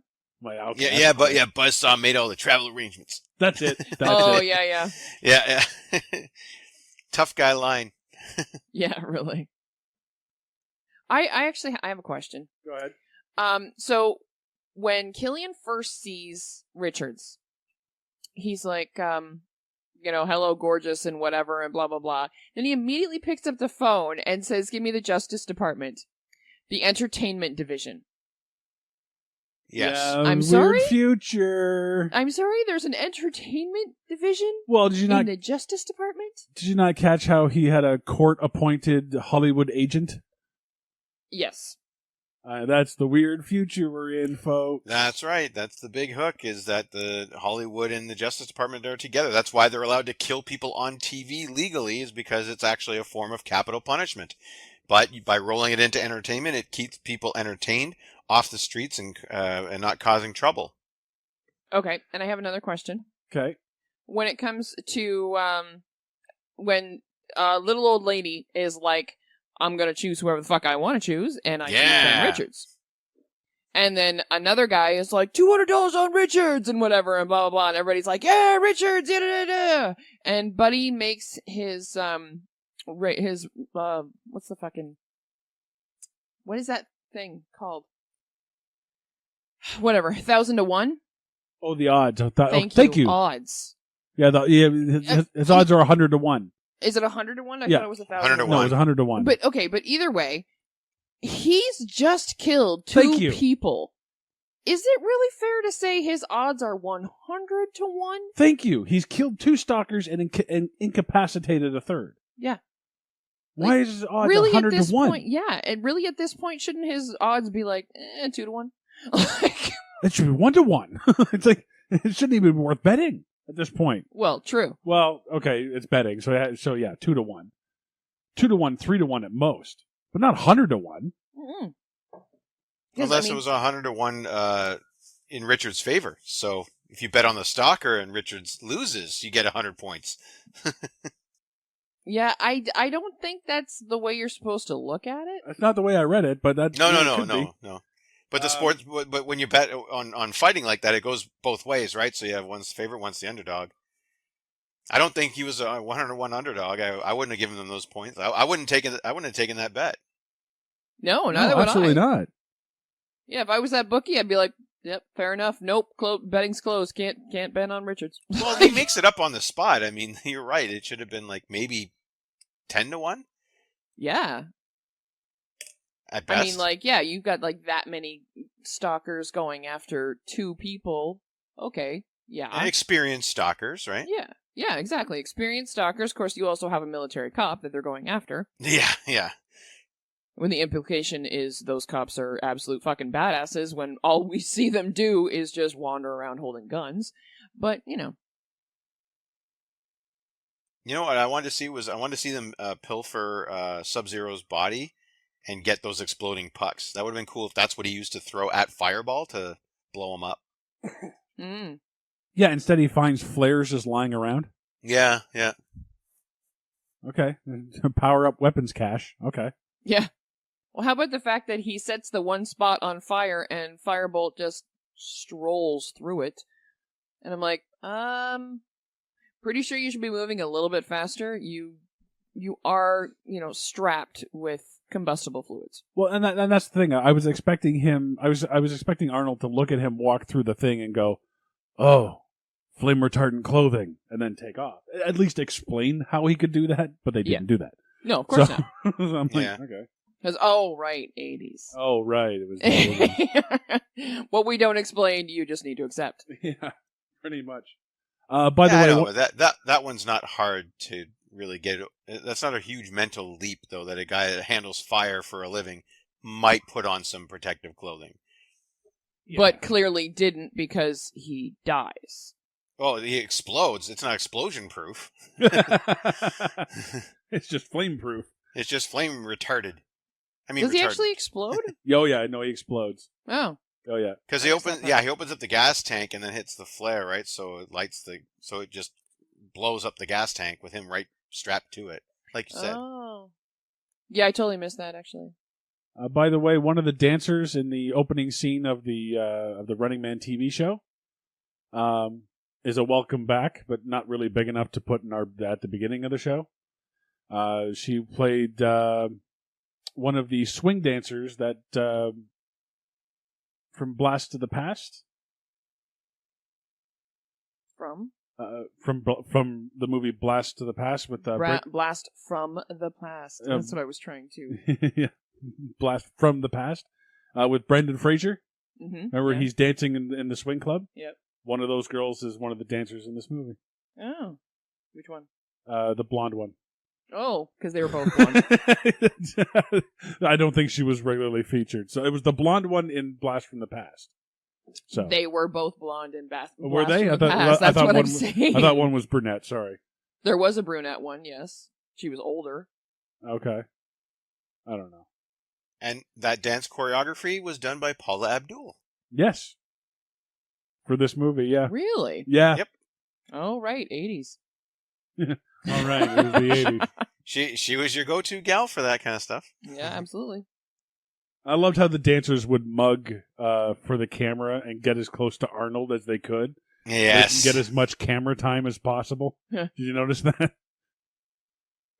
My outcast. Yeah, Buzzsaw made all the travel arrangements. That's it. That's Oh, it. yeah. Yeah. Tough guy line. Yeah, really. I actually I have a question. Go ahead. So when Killian first sees Richards, he's like, hello, gorgeous, and whatever, and blah, blah, blah. Then he immediately picks up the phone and says, give me the Justice Department, the Entertainment Division. Yes. Yeah, I'm weird sorry? future. I'm sorry, there's an Entertainment Division Well, did you not in the Justice Department? did you not catch how he had a court-appointed Hollywood agent? Yes. That's the weird future we're in, folks. That's right. That's the big hook, is that the Hollywood and the Justice Department are together. That's why they're allowed to kill people on TV legally, is because it's actually a form of capital punishment. But by rolling it into entertainment, it keeps people entertained off the streets and not causing trouble. Okay, and I have another question. Okay. When it comes to when a little old lady is like, I'm going to choose whoever the fuck I want to choose, and I choose Ken Richards. And then another guy is like, $200 on Richards, and whatever, and blah, blah, blah, and everybody's like, yeah, Richards, da, da, da, da. And Buddy makes his, what's the fucking, what is that thing called? Whatever, 1,000 to 1? Oh, the odds. Thank you. Odds. Yeah, his odds are 100 to 1. Is it 100 to 1? I Yeah. thought it was 1,000 100 to to 1. No, it was 100 to 1. But either way, he's just killed Thank two you. people. Is it really fair to say his odds are 100 to 1? Thank you. He's killed 2 stalkers and incapacitated a third. Yeah. Why is his odds Really 100 at this to 1? point, yeah, and really at this point, shouldn't his odds be like 2 to 1? Like, It should be 1 to 1. It's like, it shouldn't even be worth betting at this point. well, true. Well, okay, it's betting, so yeah, 2 to 1. 2 to 1, 3 to 1 at most. But not 100 to 1. Mm-mm. Unless it was 100 to 1 in Richards' favor. So if you bet on the stalker and Richards loses, you get 100 points. Yeah, I don't think that's the way you're supposed to look at it. That's not the way I read it, but that No. But the sports, but when you bet on fighting like that, it goes both ways, right? So you have one's favorite, one's the underdog. I don't think he was a 100 to 1 underdog. I wouldn't have given them those points. I wouldn't have taken that bet. No, neither would absolutely I. not. Yeah, if I was that bookie, I'd be like, yep, fair enough. Nope, betting's closed. Can't bet on Richards. Well, he makes it up on the spot. I mean, you're right. It should have been like maybe 10 to 1. Yeah. At best. I mean, like, yeah, you've got like that many stalkers going after 2 people. Okay, yeah. And experienced stalkers, right? Yeah, exactly. Experienced stalkers. Of course, you also have a military cop that they're going after. Yeah. When the implication is those cops are absolute fucking badasses when all we see them do is just wander around holding guns. But, You know what I wanted to see them pilfer Sub-Zero's body and get those exploding pucks. That would have been cool if that's what he used to throw at Fireball to blow him up. mm. Yeah, instead he finds flares just lying around. Yeah. Okay. Power up weapons cache. Okay. Yeah. Well, how about the fact that he sets the one spot on fire and Firebolt just strolls through it? And I'm like, pretty sure you should be moving a little bit faster. You are, strapped with combustible fluids. Well, and that's the thing. I was expecting him. I was expecting Arnold to look at him walk through the thing and go, "Oh, flame retardant clothing," and then take off. At least explain how he could do that, but they didn't do that. No, of course not. So I'm like, Yeah. okay. Because, right, 80s. Oh, right. It was. The 80s. What we don't explain, you just need to accept. Yeah, pretty much. By the I way, know, that one's not hard to really get. That's not a huge mental leap, though, that a guy that handles fire for a living might put on some protective clothing. But clearly didn't because he dies. Oh, he explodes. It's not explosion proof. It's just flame proof. It's just flame retarded. I mean, Does he retarded. actually explode? Oh yeah, no, he explodes. Oh. Oh yeah, Because he opens up the gas tank and then hits the flare, right? So it just blows up the gas tank with him right strapped to it, like you said. Oh. Yeah, I totally missed that, actually. By the way, one of the dancers in the opening scene of the Running Man TV show is a welcome back, but not really big enough to put in at the beginning of the show. She played one of the swing dancers that from Blast to the Past. From the movie Blast to the Past with Blast from the Past. That's what I was trying to. Yeah. Blast from the Past with Brendan Fraser. Mm-hmm. Remember, he's dancing in the swing club? Yep. One of those girls is one of the dancers in this movie. Oh. Which one? The blonde one. Oh, because they were both blonde. I don't think she was regularly featured. So it was the blonde one in Blast from the Past. So they were both blonde in Blast were they? From the Past. That's what I'm saying. I thought one was brunette. Sorry. There was a brunette one, yes. She was older. Okay. I don't know. And that dance choreography was done by Paula Abdul. Yes. For this movie, yeah. Really? Yeah. Yep. Oh, right. 80s. All right. It was the 80s. She was your go-to gal for that kind of stuff. Yeah, absolutely. I loved how the dancers would mug for the camera and get as close to Arnold as they could. Yes. Get as much camera time as possible. Did you notice that?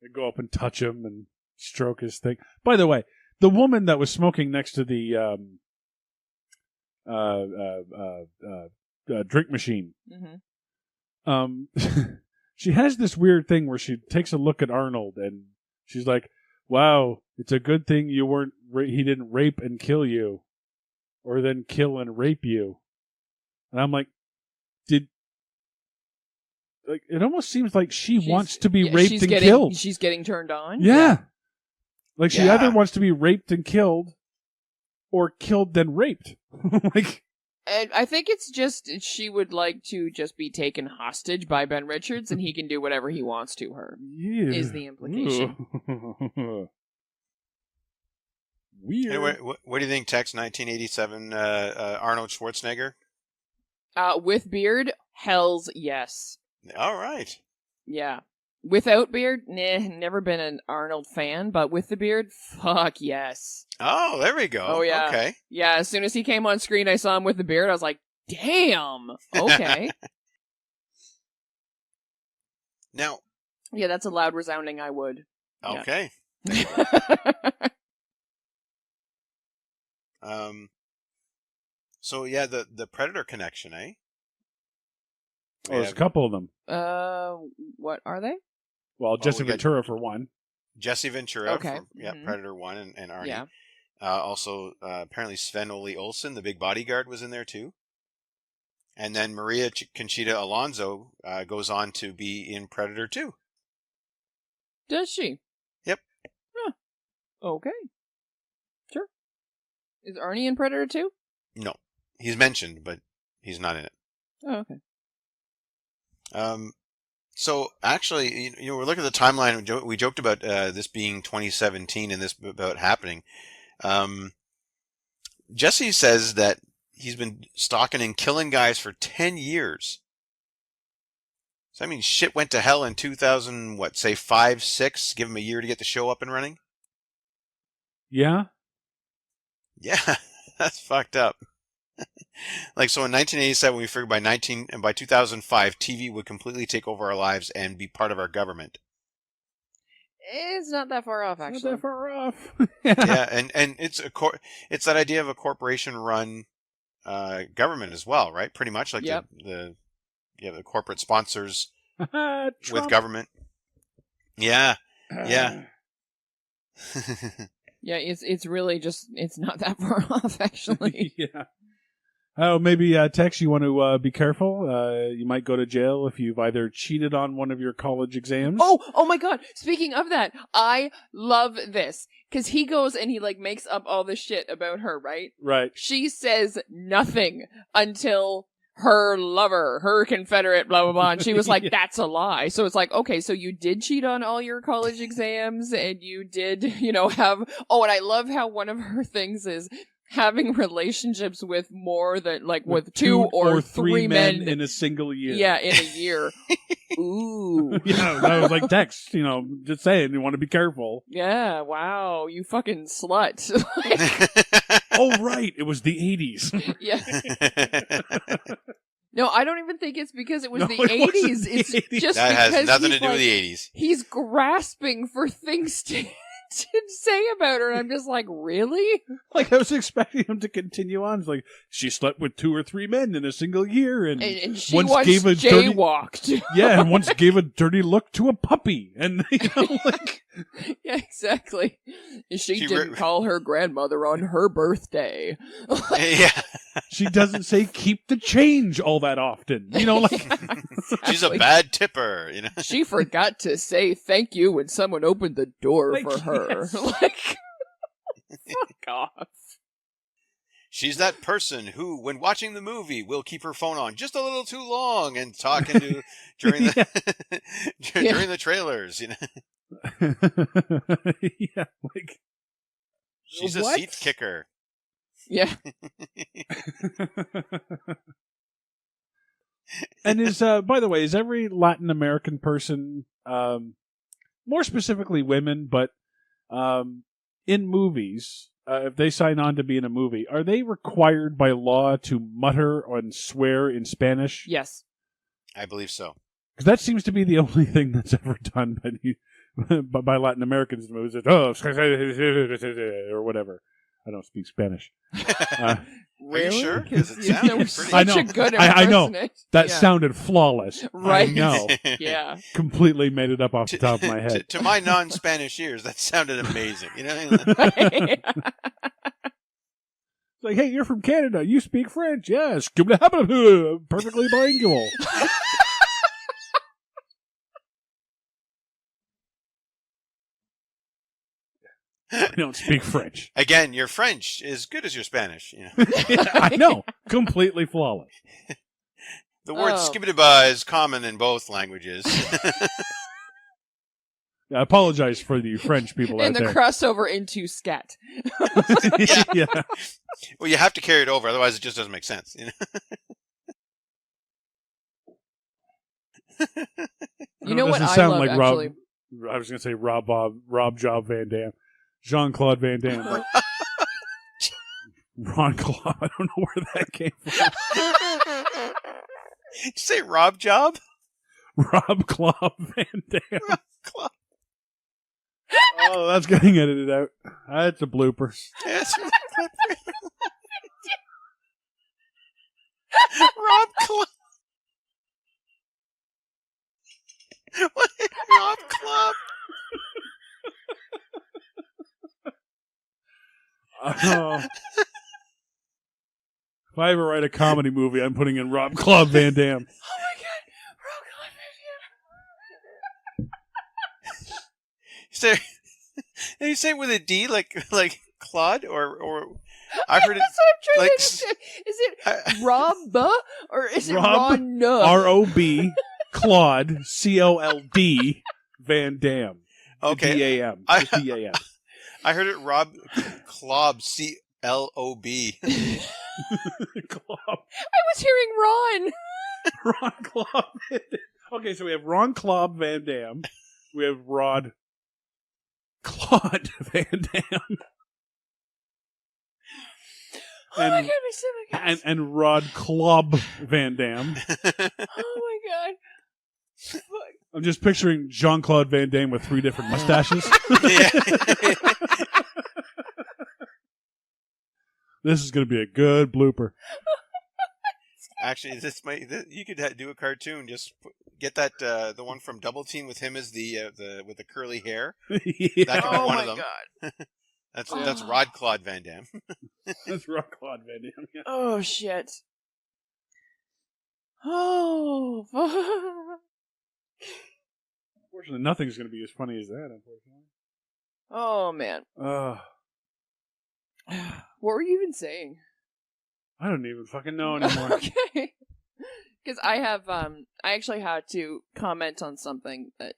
They'd go up and touch him and stroke his thing. By the way, the woman that was smoking next to the drink machine, she has this weird thing where she takes a look at Arnold and she's like, "Wow, it's a good thing he didn't rape and kill you, or then kill and rape you." And I'm like, it almost seems like she wants to be raped and killed. She's getting turned on. Yeah. Like she either wants to be raped and killed, or killed then raped. Like, and I think it's just she would like to just be taken hostage by Ben Richards, and he can do whatever he wants to her. Yeah. Is the implication? Weird. Anyway, what do you think? Tex 1987 Arnold Schwarzenegger. With beard, hell's yes. All right. Yeah. Without beard, never been an Arnold fan, but with the beard, fuck yes. Oh, there we go. Oh, yeah. Okay. Yeah, as soon as he came on screen, I saw him with the beard. I was like, damn. Okay. Now. Yeah, that's a loud, resounding I would. Okay. Yeah. So, yeah, the Predator connection, eh? There's a couple of them. What are they? Well, Jesse Ventura for one. Jesse Ventura from Mm-hmm. Predator 1 and Arnie. Yeah. Also, apparently Sven Ole Olsen, the big bodyguard, was in there too. And then Maria Conchita Alonso goes on to be in Predator 2. Does she? Yep. Huh. Okay. Sure. Is Arnie in Predator 2? No. He's mentioned, but he's not in it. Oh, okay. So actually, we're looking at the timeline. We joked about this being 2017 and this about happening. Jesse says that he's been stalking and killing guys for 10 years. So I mean, shit went to hell in 2000. What, say 5, 6? Give him a year to get the show up and running. Yeah. Yeah, that's fucked up. Like, so in 1987, we figured by 2005, TV would completely take over our lives and be part of our government. It's not that far off, actually. Not that far off. Yeah, and it's it's that idea of a corporation-run government as well, right? Pretty much like the corporate sponsors with government. Yeah, yeah. Yeah, it's really just, it's not that far off, actually. Yeah. Oh, maybe, Tex, you want to be careful. You might go to jail if you've either cheated on one of your college exams. Oh my God. Speaking of that, I love this. Because he goes and he, makes up all this shit about her, right? Right. She says nothing until her lover, her Confederate, blah, blah, blah. And she was like, that's a lie. So it's like, okay, so you did cheat on all your college exams and you did, have... Oh, and I love how one of her things is having relationships with more than, with two or three men in a single year. Yeah, in a year. Ooh. Yeah, that was like text. Just saying, you want to be careful. Yeah, wow, you fucking slut. Oh, right, it was the 80s. Yeah. No, I don't even think it's because it was No, the it wasn't 80s. the It's 80s. just That because has nothing to he's do with like, the 80s. he's grasping for things to say about her, and I'm just like, really? Like, I was expecting him to continue on. It's like, she slept with 2 or 3 men in a single year, and And she once once gave a dirty, jaywalked. yeah, and once gave a dirty look to a puppy, and like, Yeah, exactly. And she She didn't call her grandmother on her birthday. Yeah. she doesn't say keep the change all that often. Like She's a bad tipper, She forgot to say thank you when someone opened the door Like, for her. yes. Like, fuck off. She's that person who, when watching the movie, will keep her phone on just a little too long and talking to during the during the trailers. Yeah, like She's what? a seat kicker. Yeah. And by the way, is every Latin American person, more specifically women, but in movies, if they sign on to be in a movie, are they required by law to mutter and swear in Spanish? Yes. I believe so. Because that seems to be the only thing that's ever done by Latin Americans in movies. Or whatever. I don't speak Spanish. Really? Are you sure? 'Cause It you sounds know pretty- such I know. a good I know. impersonation. That Yeah. sounded flawless. Right. I know. Yeah. Completely made it up off the top of my head. To my non-Spanish ears, that sounded amazing. It's like, hey, you're from Canada. You speak French. Yes. Perfectly bilingual. I don't speak French. Again, your French is good as your Spanish. I know. Completely flawless. The word Oh. skibbity is common in both languages. I apologize for the French people And out the there. crossover into scat. Yeah. Well, you have to carry it over, otherwise it just doesn't make sense. You know what Doesn't I sound love, like actually? I was going to say Rob Job Van Dam. Jean-Claude Van Damme. But Ron Claude. I don't know where that came from. Did you say Rob Job? Rob Claude Van Dam. Rob Club. Oh, that's getting edited out. That's a blooper. Yes. Rob Club. What? Rob Club. Oh. If I ever write a comedy movie, I'm putting in Rob Claude Van Dam. Oh my god. You say it with a D, like Claude, or I heard it. That's what I'm trying like, to understand. Is it Rob or is it Rob, Ron? R-O-B, Claude, C-O-L-D, Van Dam. Okay. D-A-M. I- D-A-M. I heard it Rob Clob, C-L-O-B. Claude. I was hearing Ron. Ron Claude Van Dam. Okay, so we have Ron Claude Van Dam. We have Rod Claude Van Dam. Oh my god, my stomach hurts. And Rod Club Van Dam. Oh my god. Fuck. I'm just picturing Jean-Claude Van Damme with 3 different mustaches. Yeah. This is going to be a good blooper. Actually, you could do a cartoon. Just get that the one from Double Team with him as the with the curly hair. Yeah, That could be Oh one my of them. god. That's Rod Claude Van Damme. that's Jean-Claude Van Damme. Yeah. Oh shit. Oh fuck. Unfortunately, nothing's going to be as funny as that, unfortunately. Oh man. What were you even saying? I don't even fucking know anymore. Okay. Because I have, I actually had to comment on something that,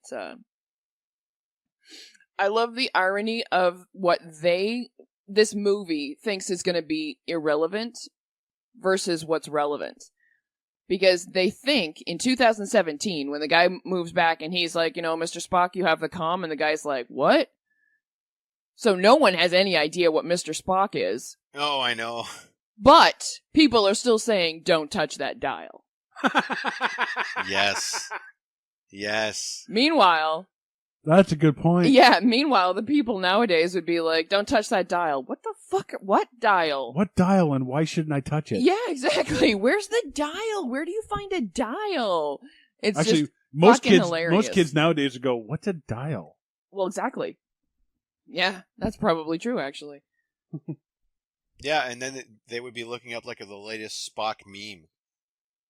I love the irony of what this movie thinks is going to be irrelevant versus what's relevant. Because they think in 2017, when the guy moves back and he's like, Mr. Spock, you have the comm, and the guy's like, what? So no one has any idea what Mr. Spock is. Oh, I know. But people are still saying, don't touch that dial. Yes. Yes. Meanwhile... That's a good point. Yeah, meanwhile, the people nowadays would be like, don't touch that dial. What the fuck? What dial? What dial, and why shouldn't I touch it? Yeah, exactly. Where's the dial? Where do you find a dial? It's Actually, just most fucking kids, hilarious. most kids nowadays would go, "What's a dial?" Well, exactly. Yeah, that's probably true, actually. Yeah, and then they would be looking up like the latest Spock meme.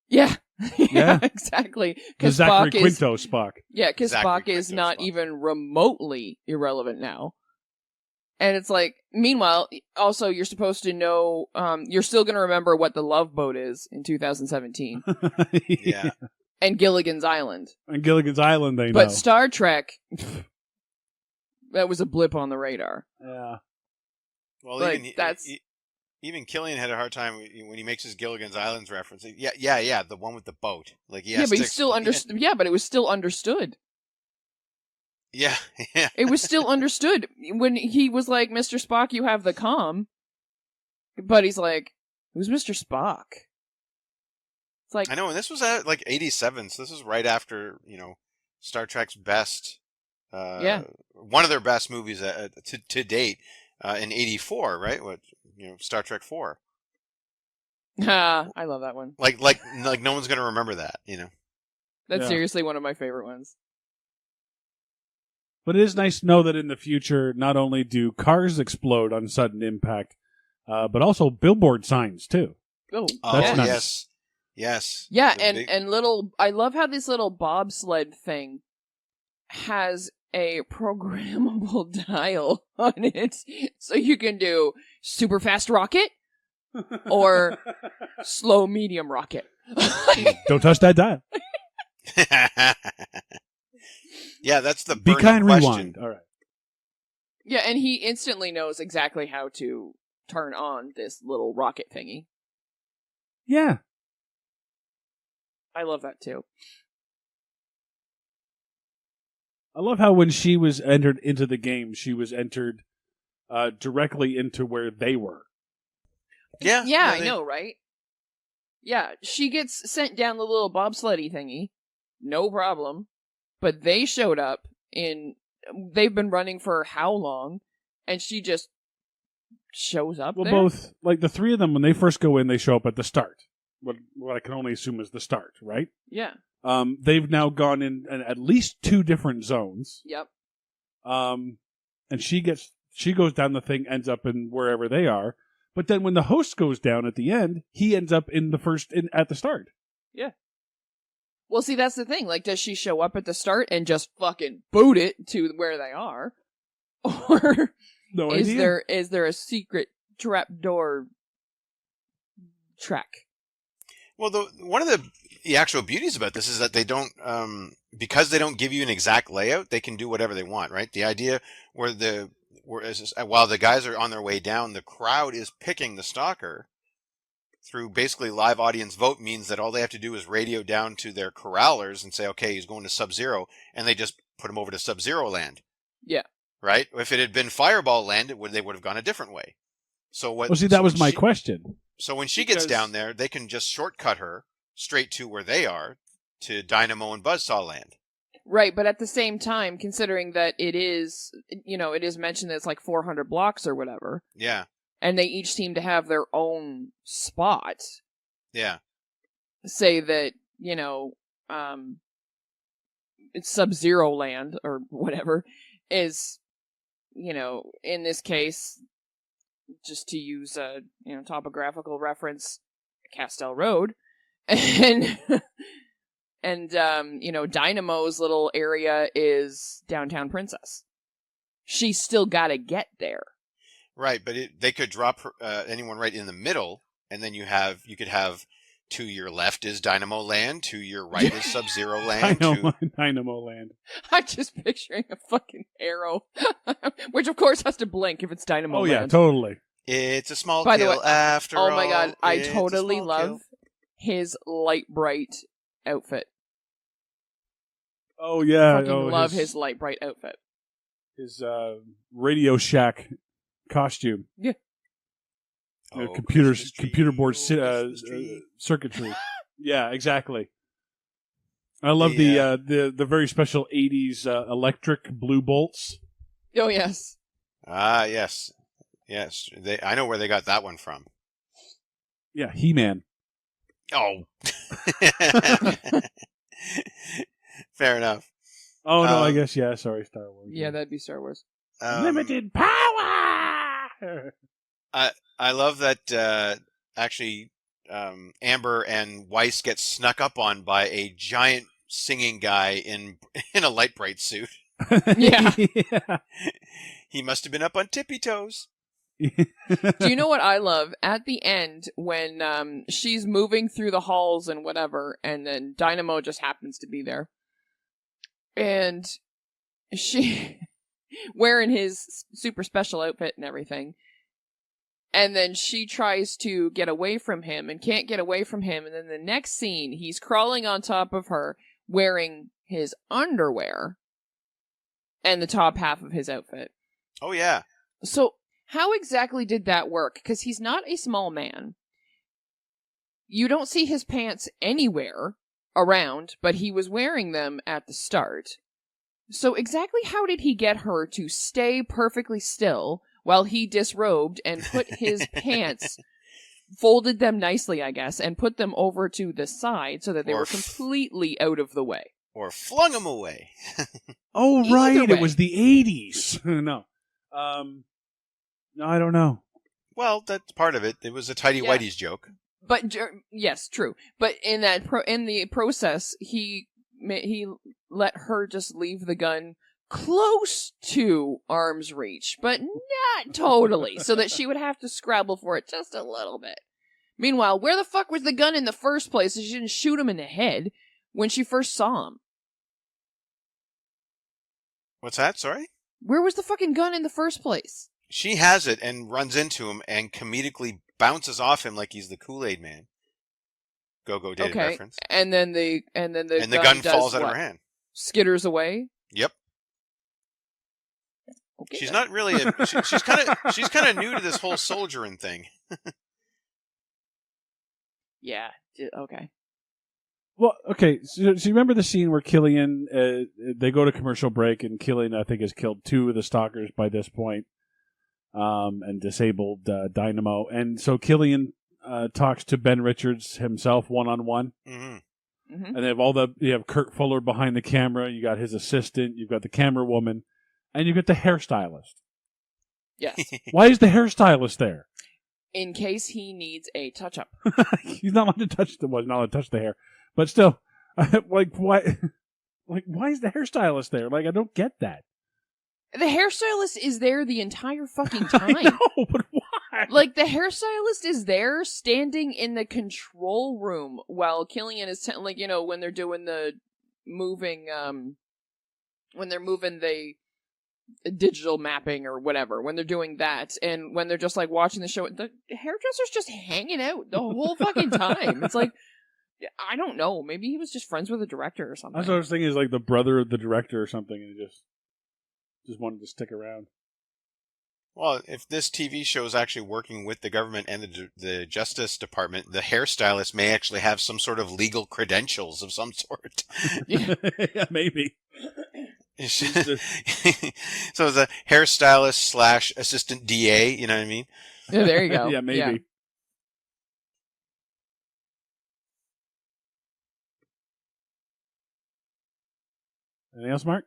Yeah. Yeah. Exactly. The Because Zachary Spock is... Quinto Spock. Yeah, because Zachary Spock is Quinto not Spock. even remotely irrelevant now. And it's like, meanwhile, also, you're supposed to know, you're still going to remember what the Love Boat is in 2017. Yeah. And Gilligan's Island. And Gilligan's Island, they know. But Star Trek, that was a blip on the radar. Yeah. Well, Like, even Killian had a hard time when he makes his Gilligan's Islands reference. Yeah, the one with the boat. Like, Yeah, but he still understood. Yeah, but it was still understood. Yeah, yeah. It was still understood when he was like, "Mr. Spock, you have the comm," but he's like, "Who's Mr. Spock?" It's like, I know, and this was at like 87, so this is right after, Star Trek's best, Yeah. one of their best movies to date, in 84, right? What, Star Trek 4. I love that one. Like no one's gonna remember that, That's Yeah. seriously one of my favorite ones. But it is nice to know that in the future, not only do cars explode on sudden impact, but also billboard signs too. Oh, That's yes. nice. Yes. Yeah, The big- and little. I love how this little bobsled thing has a programmable dial on it, so you can do super fast rocket or slow medium rocket. Don't touch that dial. Yeah, that's the Be burning kind, question. rewind. All right. Yeah, and he instantly knows exactly how to turn on this little rocket thingy. Yeah. I love that too. I love how when she was entered into the game, she was entered directly into where they were. Yeah, Yeah, I know, right? Yeah, she gets sent down the little bobsleddy thingy. No problem. But they showed up they've been running for how long? And she just shows up Well, there? both, like the three of them, when they first go in, they show up at the start. What I can only assume is the start, right? Yeah. They've now gone in at least 2 different zones. Yep. And she goes down the thing, ends up in wherever they are. But then when the host goes down at the end, he ends up at the start. Yeah. Well, see, that's the thing. Like, does she show up at the start and just fucking boot it to where they are? Or No is idea. is there a secret trapdoor track? Well, one of the actual beauties about this is that they don't, because they don't give you an exact layout, they can do whatever they want, right? The idea while the guys are on their way down, the crowd is picking the stalker through basically live audience vote means that all they have to do is radio down to their corrallers and say, okay, he's going to Sub-Zero, and they just put him over to Sub-Zero land. Yeah. Right? If it had been Fireball land, they would have gone a different way. Well, see, that was my question. So when she gets Because- down there, they can just shortcut her straight to where they are, to Dynamo and Buzzsaw land. Right, but at the same time, considering that it is mentioned that it's like 400 blocks or whatever, Yeah, and they each seem to have their own spot, yeah. say that, it's Sub-Zero land or whatever, is, in this case, just to use a, topographical reference, Castell Road, and Dynamo's little area is Downtown Princess. She's still gotta get there. Right, but they could drop anyone right in the middle, and then you could have to your left is Dynamo land, to your right is Sub-Zero land. Dynamo land. I'm just picturing a fucking arrow, which of course has to blink if it's Dynamo Oh land. yeah, totally. It's a small By the kill way, after all. Oh my god, I It's a totally small love kill. his light bright outfit. Oh yeah, Fucking love his light bright outfit. His Radio Shack costume. Yeah. Computer board circuitry. Yeah, exactly. I love the very special 80s electric blue bolts. Oh, yes. Ah, yes. Yes. I know where they got that one from. Yeah, He-Man. Oh. Fair enough. Oh, no, I guess, yeah, sorry, Star Wars. Yeah, that'd be Star Wars. Limited power! I love that actually Amber and Weiss get snuck up on by a giant singing guy in a light bright suit. Yeah. Yeah. He must have been up on tippy toes. Do you know what I love? At the end, when she's moving through the halls and whatever, and then Dynamo just happens to be there. And she, wearing his super special outfit and everything. And then she tries to get away from him and can't get away from him. And then the next scene, he's crawling on top of her wearing his underwear and the top half of his outfit. Oh, yeah. So how exactly did that work? Because he's not a small man. You don't see his pants anywhere around, but he was wearing them at the start. So exactly how did he get her to stay perfectly still while he disrobed and put his pants, folded them nicely, I guess, and put them over to the side so that they were completely out of the way? Or flung them away. Oh, Either right. way. It was the 80s. No. No, I don't know. Well, that's part of it. It was a Tidy Yeah. Whitey's joke. But yes, true. But in that in the process, he let her just leave the gun close to arm's reach, but not totally, so that she would have to scrabble for it just a little bit. Meanwhile, where the fuck was the gun in the first place? She didn't shoot him in the head when she first saw him. What's that? Sorry? Where was the fucking gun in the first place? She has it and runs into him and comedically bounces off him like he's the Kool-Aid Man. Go-Go dated reference. And then the gun falls out of her hand. Skitters away. Yep. Okay, She's then. not really she's kind of new to this whole soldiering thing. Yeah. Okay. Well, okay, so you remember the scene where Killian, they go to commercial break, and Killian, I think, has killed 2 of the stalkers by this point, and disabled Dynamo. And so Killian talks to Ben Richards himself one-on-one. Mm-hmm. Mm-hmm. And you have Kurt Fuller behind the camera, you got his assistant, you've got the camera woman, and you got the hairstylist. Yes. Why is the hairstylist there? In case he needs a touch-up. He's not allowed to touch the hair. But still, like, why? Like, why is the hairstylist there? Like, I don't get that. The hairstylist is there the entire fucking time. I know, but why? Like, the hairstylist is there standing in the control room while Killian is, when they're doing the moving, when they're moving the digital mapping or whatever, when they're doing that, and when they're just, like, watching the show, the hairdresser's just hanging out the whole fucking time. It's like, I don't know. Maybe he was just friends with the director or something. That's what I was thinking, is like the brother of the director or something, and he just wanted to stick around. Well, if this TV show is actually working with the government and the Justice Department, the hairstylist may actually have some sort of legal credentials of some sort. Yeah. Yeah, maybe. So it's a hairstylist / assistant DA, you know what I mean? Yeah, there you go. Yeah, maybe. Yeah. Anything else, Mark?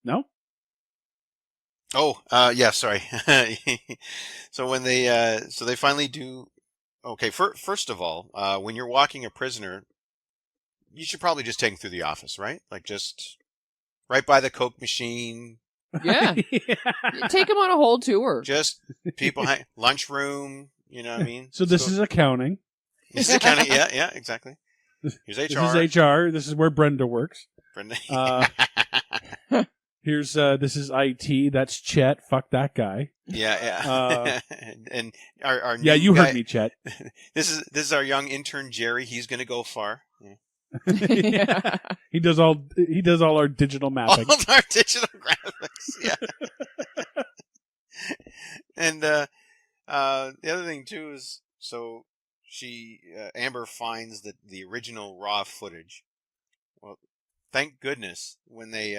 No? Oh, yeah, sorry. So when they finally do, okay, first of all, when you're walking a prisoner, you should probably just take him through the office, right? Like, just right by the Coke machine. Yeah. Take him on a whole tour. Just people, lunchroom, you know what I mean? So this is accounting. This is accounting, yeah, exactly. Here's HR. This is HR. This is where Brenda works. Brenda. Here's this is IT. That's Chet. Fuck that guy. Yeah. And our Yeah, new you guy, heard me, Chet. This is our young intern Jerry. He's going to go far. Yeah. He does all our digital mapping. All our digital graphics. Yeah. And the other thing too is so Amber finds that the original raw footage. Well, thank goodness when they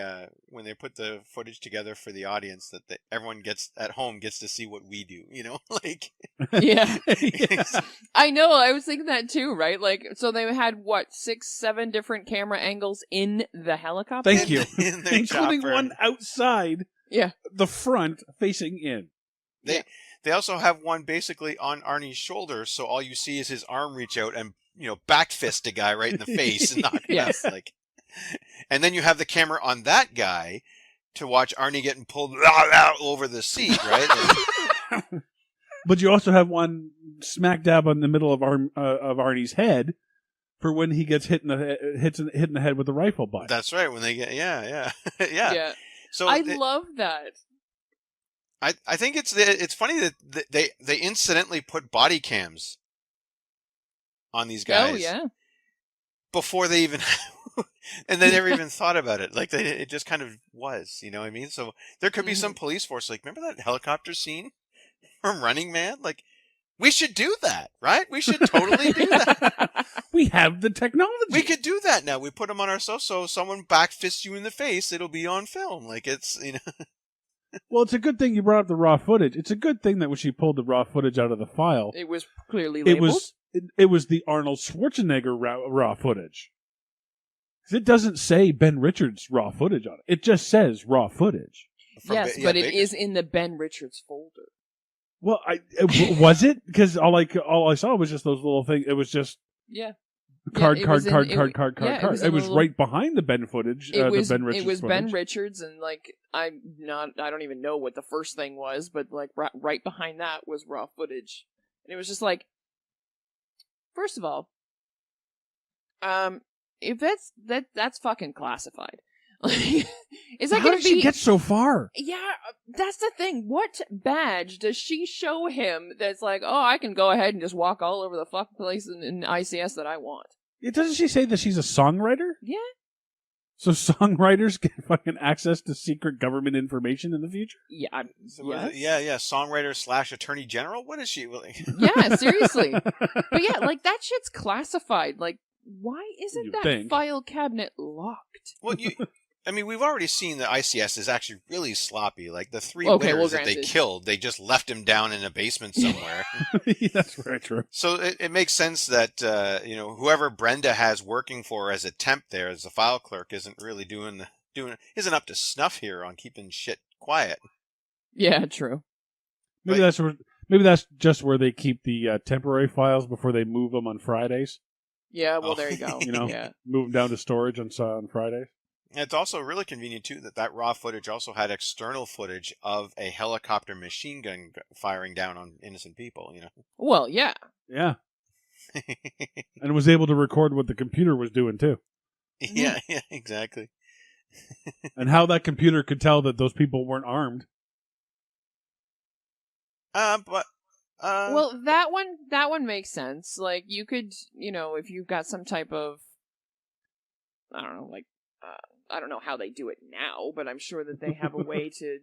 put the footage together for the audience that everyone at home gets to see what we do. Like Yeah. Yeah. I know. I was thinking that too, right? Like, so they had what 6, 7 different camera angles in the helicopter. Thank you, in their including chopper. one outside. Yeah. The front facing in. They also have one basically on Arnie's shoulder, so all you see is his arm reach out and back fist a guy right in the face and knock him Yes. out. Like, and then you have the camera on that guy to watch Arnie getting pulled out over the seat, right? Like, But you also have one smack dab in the middle of Arnie's head for when he gets hit in the head with the rifle butt. that's right. When they get yeah. Yeah. So I love that. I think it's funny that they incidentally put body cams on these guys. Oh yeah. Before they even and they never even thought about it. Like it just kind of was, you know what I mean? So there could be some police force like, remember that helicopter scene from Running Man? Like, we should do that, right? We should totally do that. We have the technology. We could do that now. We put them on ourselves, so someone back fists you in the face, it'll be on film. Like it's Well, it's a good thing you brought up the raw footage. It's a good thing that when she pulled the raw footage out of the file, It was clearly labeled. it was the Arnold Schwarzenegger raw footage. 'Cause it doesn't say Ben Richards raw footage on it. It just says raw footage. Yes, but it is in the Ben Richards folder. Well, was it? Because all I saw was just those little things. It was just Yeah. card. Yeah, it was It in was the right behind the Ben footage. It was the Ben Richards it was footage. Ben Richards, and like I don't even know what the first thing was, but like right behind that was raw footage, and it was just like, first of all, if that's fucking classified. Is that How going did to be? she get so far? Yeah, that's the thing. What badge does she show him that's like, oh, I can go ahead and just walk all over the fucking place in ICS that I want? Doesn't she say that she's a songwriter? Yeah. So songwriters get fucking access to secret government information in the future? Yeah. So what is it? Yeah. Songwriter / attorney general. What is she? Yeah, seriously. But yeah, like that shit's classified. Like, why isn't You'd that think. file cabinet locked? Well, we've already seen that ICS is actually really sloppy. Like the three Okay, winners well, that they granted. killed, they just left him down in a basement somewhere. That's very true. So it makes sense that whoever Brenda has working for her as a temp there as a file clerk isn't really isn't up to snuff here on keeping shit quiet. Yeah, true. Maybe that's just where they keep the temporary files before they move them on Fridays. Yeah, well, Oh. there you go. Yeah. Move them down to storage on Fridays. It's also really convenient too that raw footage also had external footage of a helicopter machine gun firing down on innocent people. Well, yeah. Yeah, and was able to record what the computer was doing too, Yeah, exactly. and how that computer could tell that those people weren't armed. Well, that one makes sense. Like, you could, if you've got some type of, I don't know, like, I don't know how they do it now, but I'm sure that they have a way to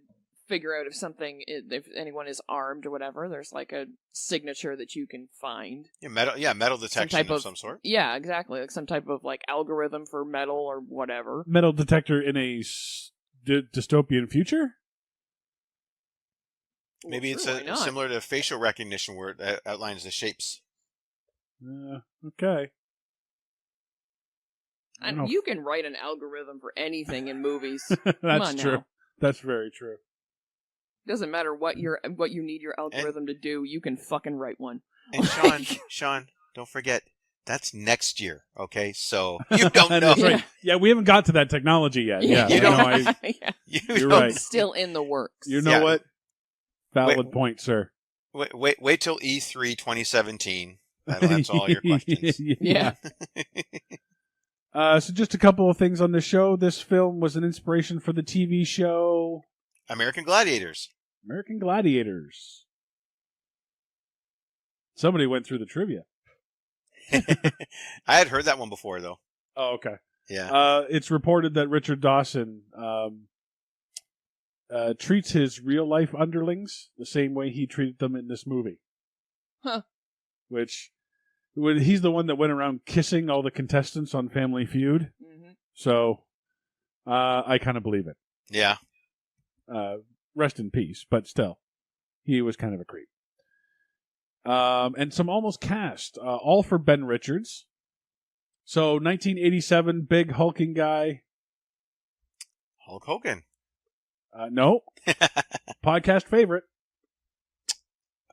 figure out if anyone is armed or whatever. There's like a signature that you can find. Metal detection of some sort. Yeah, exactly. Like some type of like algorithm for metal or whatever. Metal detector in a dystopian future. Maybe Well, sure, why it's not? similar to facial recognition where it outlines the shapes. Okay. And you can write an algorithm for anything in movies. That's on true. now. That's very true. Doesn't matter what you need your algorithm to do. You can fucking write one. And Sean, don't forget, that's next year. Okay, so you don't know. That's right. Yeah, we haven't got to that technology yet. Yeah, You don't- Yeah. You're right. Still in the works. You know Yeah. what? Valid point, sir. Wait till E3 2017. That'll answer all your questions. Yeah. So just a couple of things on the show. This film was an inspiration for the TV show American Gladiators. American Gladiators. Somebody went through the trivia. I had heard that one before, though. Oh, okay. Yeah. It's reported that Richard Dawson treats his real-life underlings the same way he treated them in this movie. Huh. Which, he's the one that went around kissing all the contestants on Family Feud. Mm-hmm. So, I kind of believe it. Yeah. Rest in peace, but still, he was kind of a creep. And some almost cast, all for Ben Richards. So, 1987, big hulking guy. Hulk Hogan. No. Podcast favorite.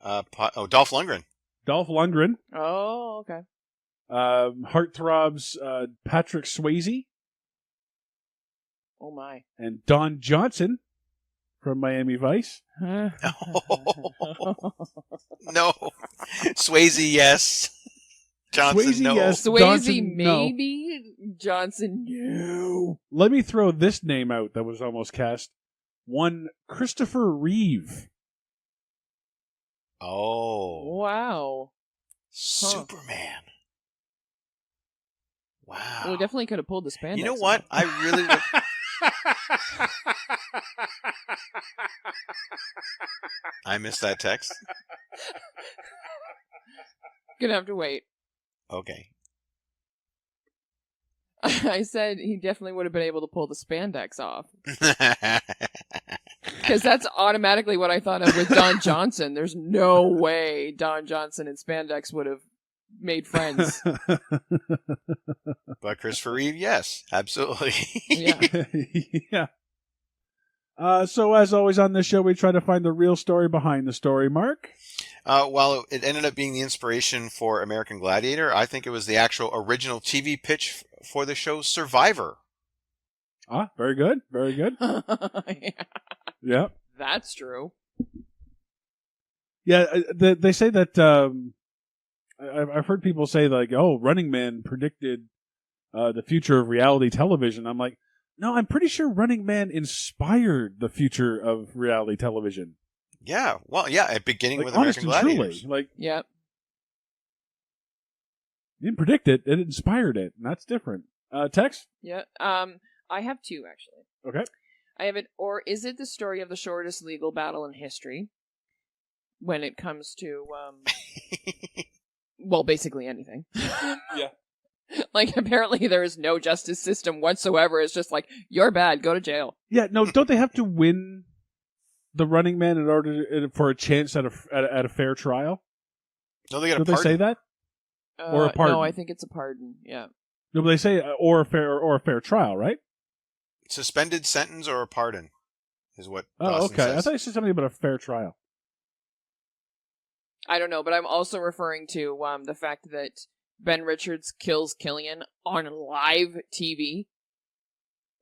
Dolph Lundgren. Dolph Lundgren. Oh, okay. Heartthrobs Patrick Swayze. Oh, my. And Don Johnson from Miami Vice. No. Swayze, yes. Johnson, Swayze, no. yes. Swayze, Johnson, no. maybe. Johnson, no. Let me throw this name out that was almost cast. One Christopher Reeve. Oh. Wow. Superman. Wow. Well, we definitely could have pulled the spandex. You know what? off. I really would. I missed that text. Gonna have to wait. Okay. I said he definitely would have been able to pull the spandex off. Because that's automatically what I thought of with Don Johnson. There's no way Don Johnson and spandex would have made friends. But Christopher Reeve, yes, absolutely. Yeah. Yeah. So as always on this show, we try to find the real story behind the story, Mark. Well, it ended up being the inspiration for American Gladiator. I think it was the actual original TV pitch for the show Survivor. Ah, very good. Very good. Yeah, Yeah. that's true. Yeah, they say that I've heard people say like, "Oh, Running Man predicted the future of reality television." I'm like, no, I'm pretty sure Running Man inspired the future of reality television. Yeah, well, yeah, beginning Like, with honest American and Gladiators. truly, like, Yep. you didn't predict it; it inspired it, and that's different. Tex? Yeah. I have two actually. Okay. I have it. Or is it the story of the shortest legal battle in history? When it comes to, well, basically anything. Yeah. Like, apparently there is no justice system whatsoever. It's just like, you're bad, go to jail. Yeah, no, don't they have to win the Running Man in order for a chance at a fair trial? No, they got Do a they pardon. say that? Or a pardon? No, I think it's a pardon. Yeah. No, but they say or a fair trial, right? Suspended sentence or a pardon is what Oh, Dawson okay. says. I thought you said something about a fair trial. I don't know, but I'm also referring to the fact that Ben Richards kills Killian on live TV.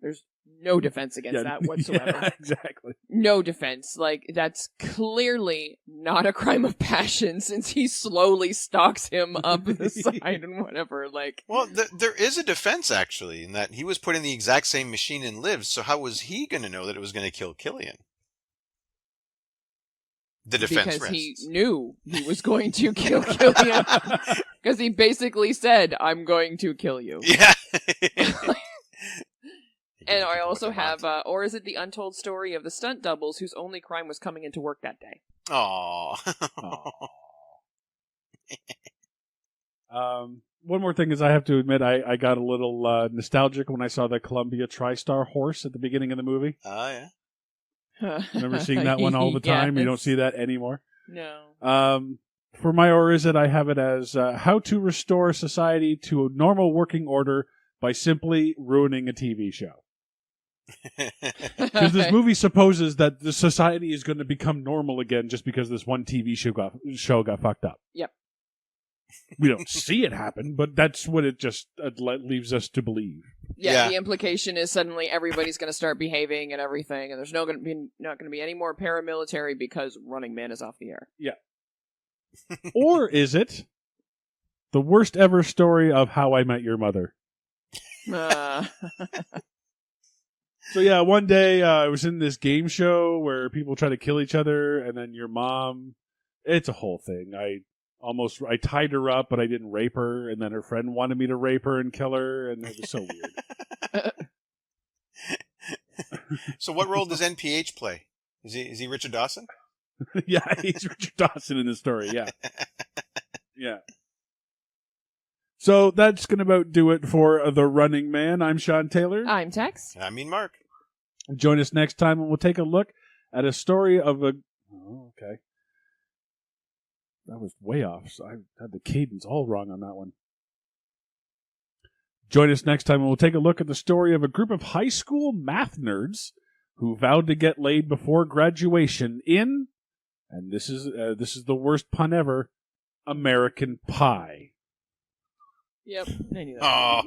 There's no defense against that whatsoever. Yeah, exactly. No defense. Like, that's clearly not a crime of passion since he slowly stalks him up the side and whatever. Like, Well, there is a defense, actually, in that he was put in the exact same machine and lived, so how was he going to know that it was going to kill Killian? The defense because he rests. knew he was going to kill Killian. Because he basically said, I'm going to kill you. Yeah. And I also have, or is it the untold story of the stunt doubles whose only crime was coming into work that day? Aww. One more thing is I have to admit I got a little nostalgic when I saw the Columbia TriStar horse at the beginning of the movie. Oh, yeah. Remember seeing that one all the time? You don't Yes. see that anymore. No. For my or is it, I have it as how to restore society to a normal working order by simply ruining a TV show. Because this movie supposes that the society is going to become normal again just because this one TV show got fucked up. Yep. We don't see it happen, but that's what it just leaves us to believe. Yeah, the implication is suddenly everybody's going to start behaving and everything, and there's not going to be any more paramilitary because Running Man is off the air. Yeah. Or is it the worst ever story of How I Met Your Mother? So yeah, one day I was in this game show where people try to kill each other, and then your mom. It's a whole thing. I tied her up, but I didn't rape her, and then her friend wanted me to rape her and kill her, and it was so weird. So what role does NPH play? Is he Richard Dawson? Yeah, he's Richard Dawson in the story. Yeah, yeah. So that's going to about do it for The Running Man. I'm Sean Taylor. I'm Tex. I mean, Mark. Join us next time, and we'll take a look at a story of a... Oh, okay. That was way off. So I had the cadence all wrong on that one. Join us next time, and we'll take a look at the story of a group of high school math nerds who vowed to get laid before graduation in, and this is the worst pun ever, American Pie. Yep, I knew that. Oh.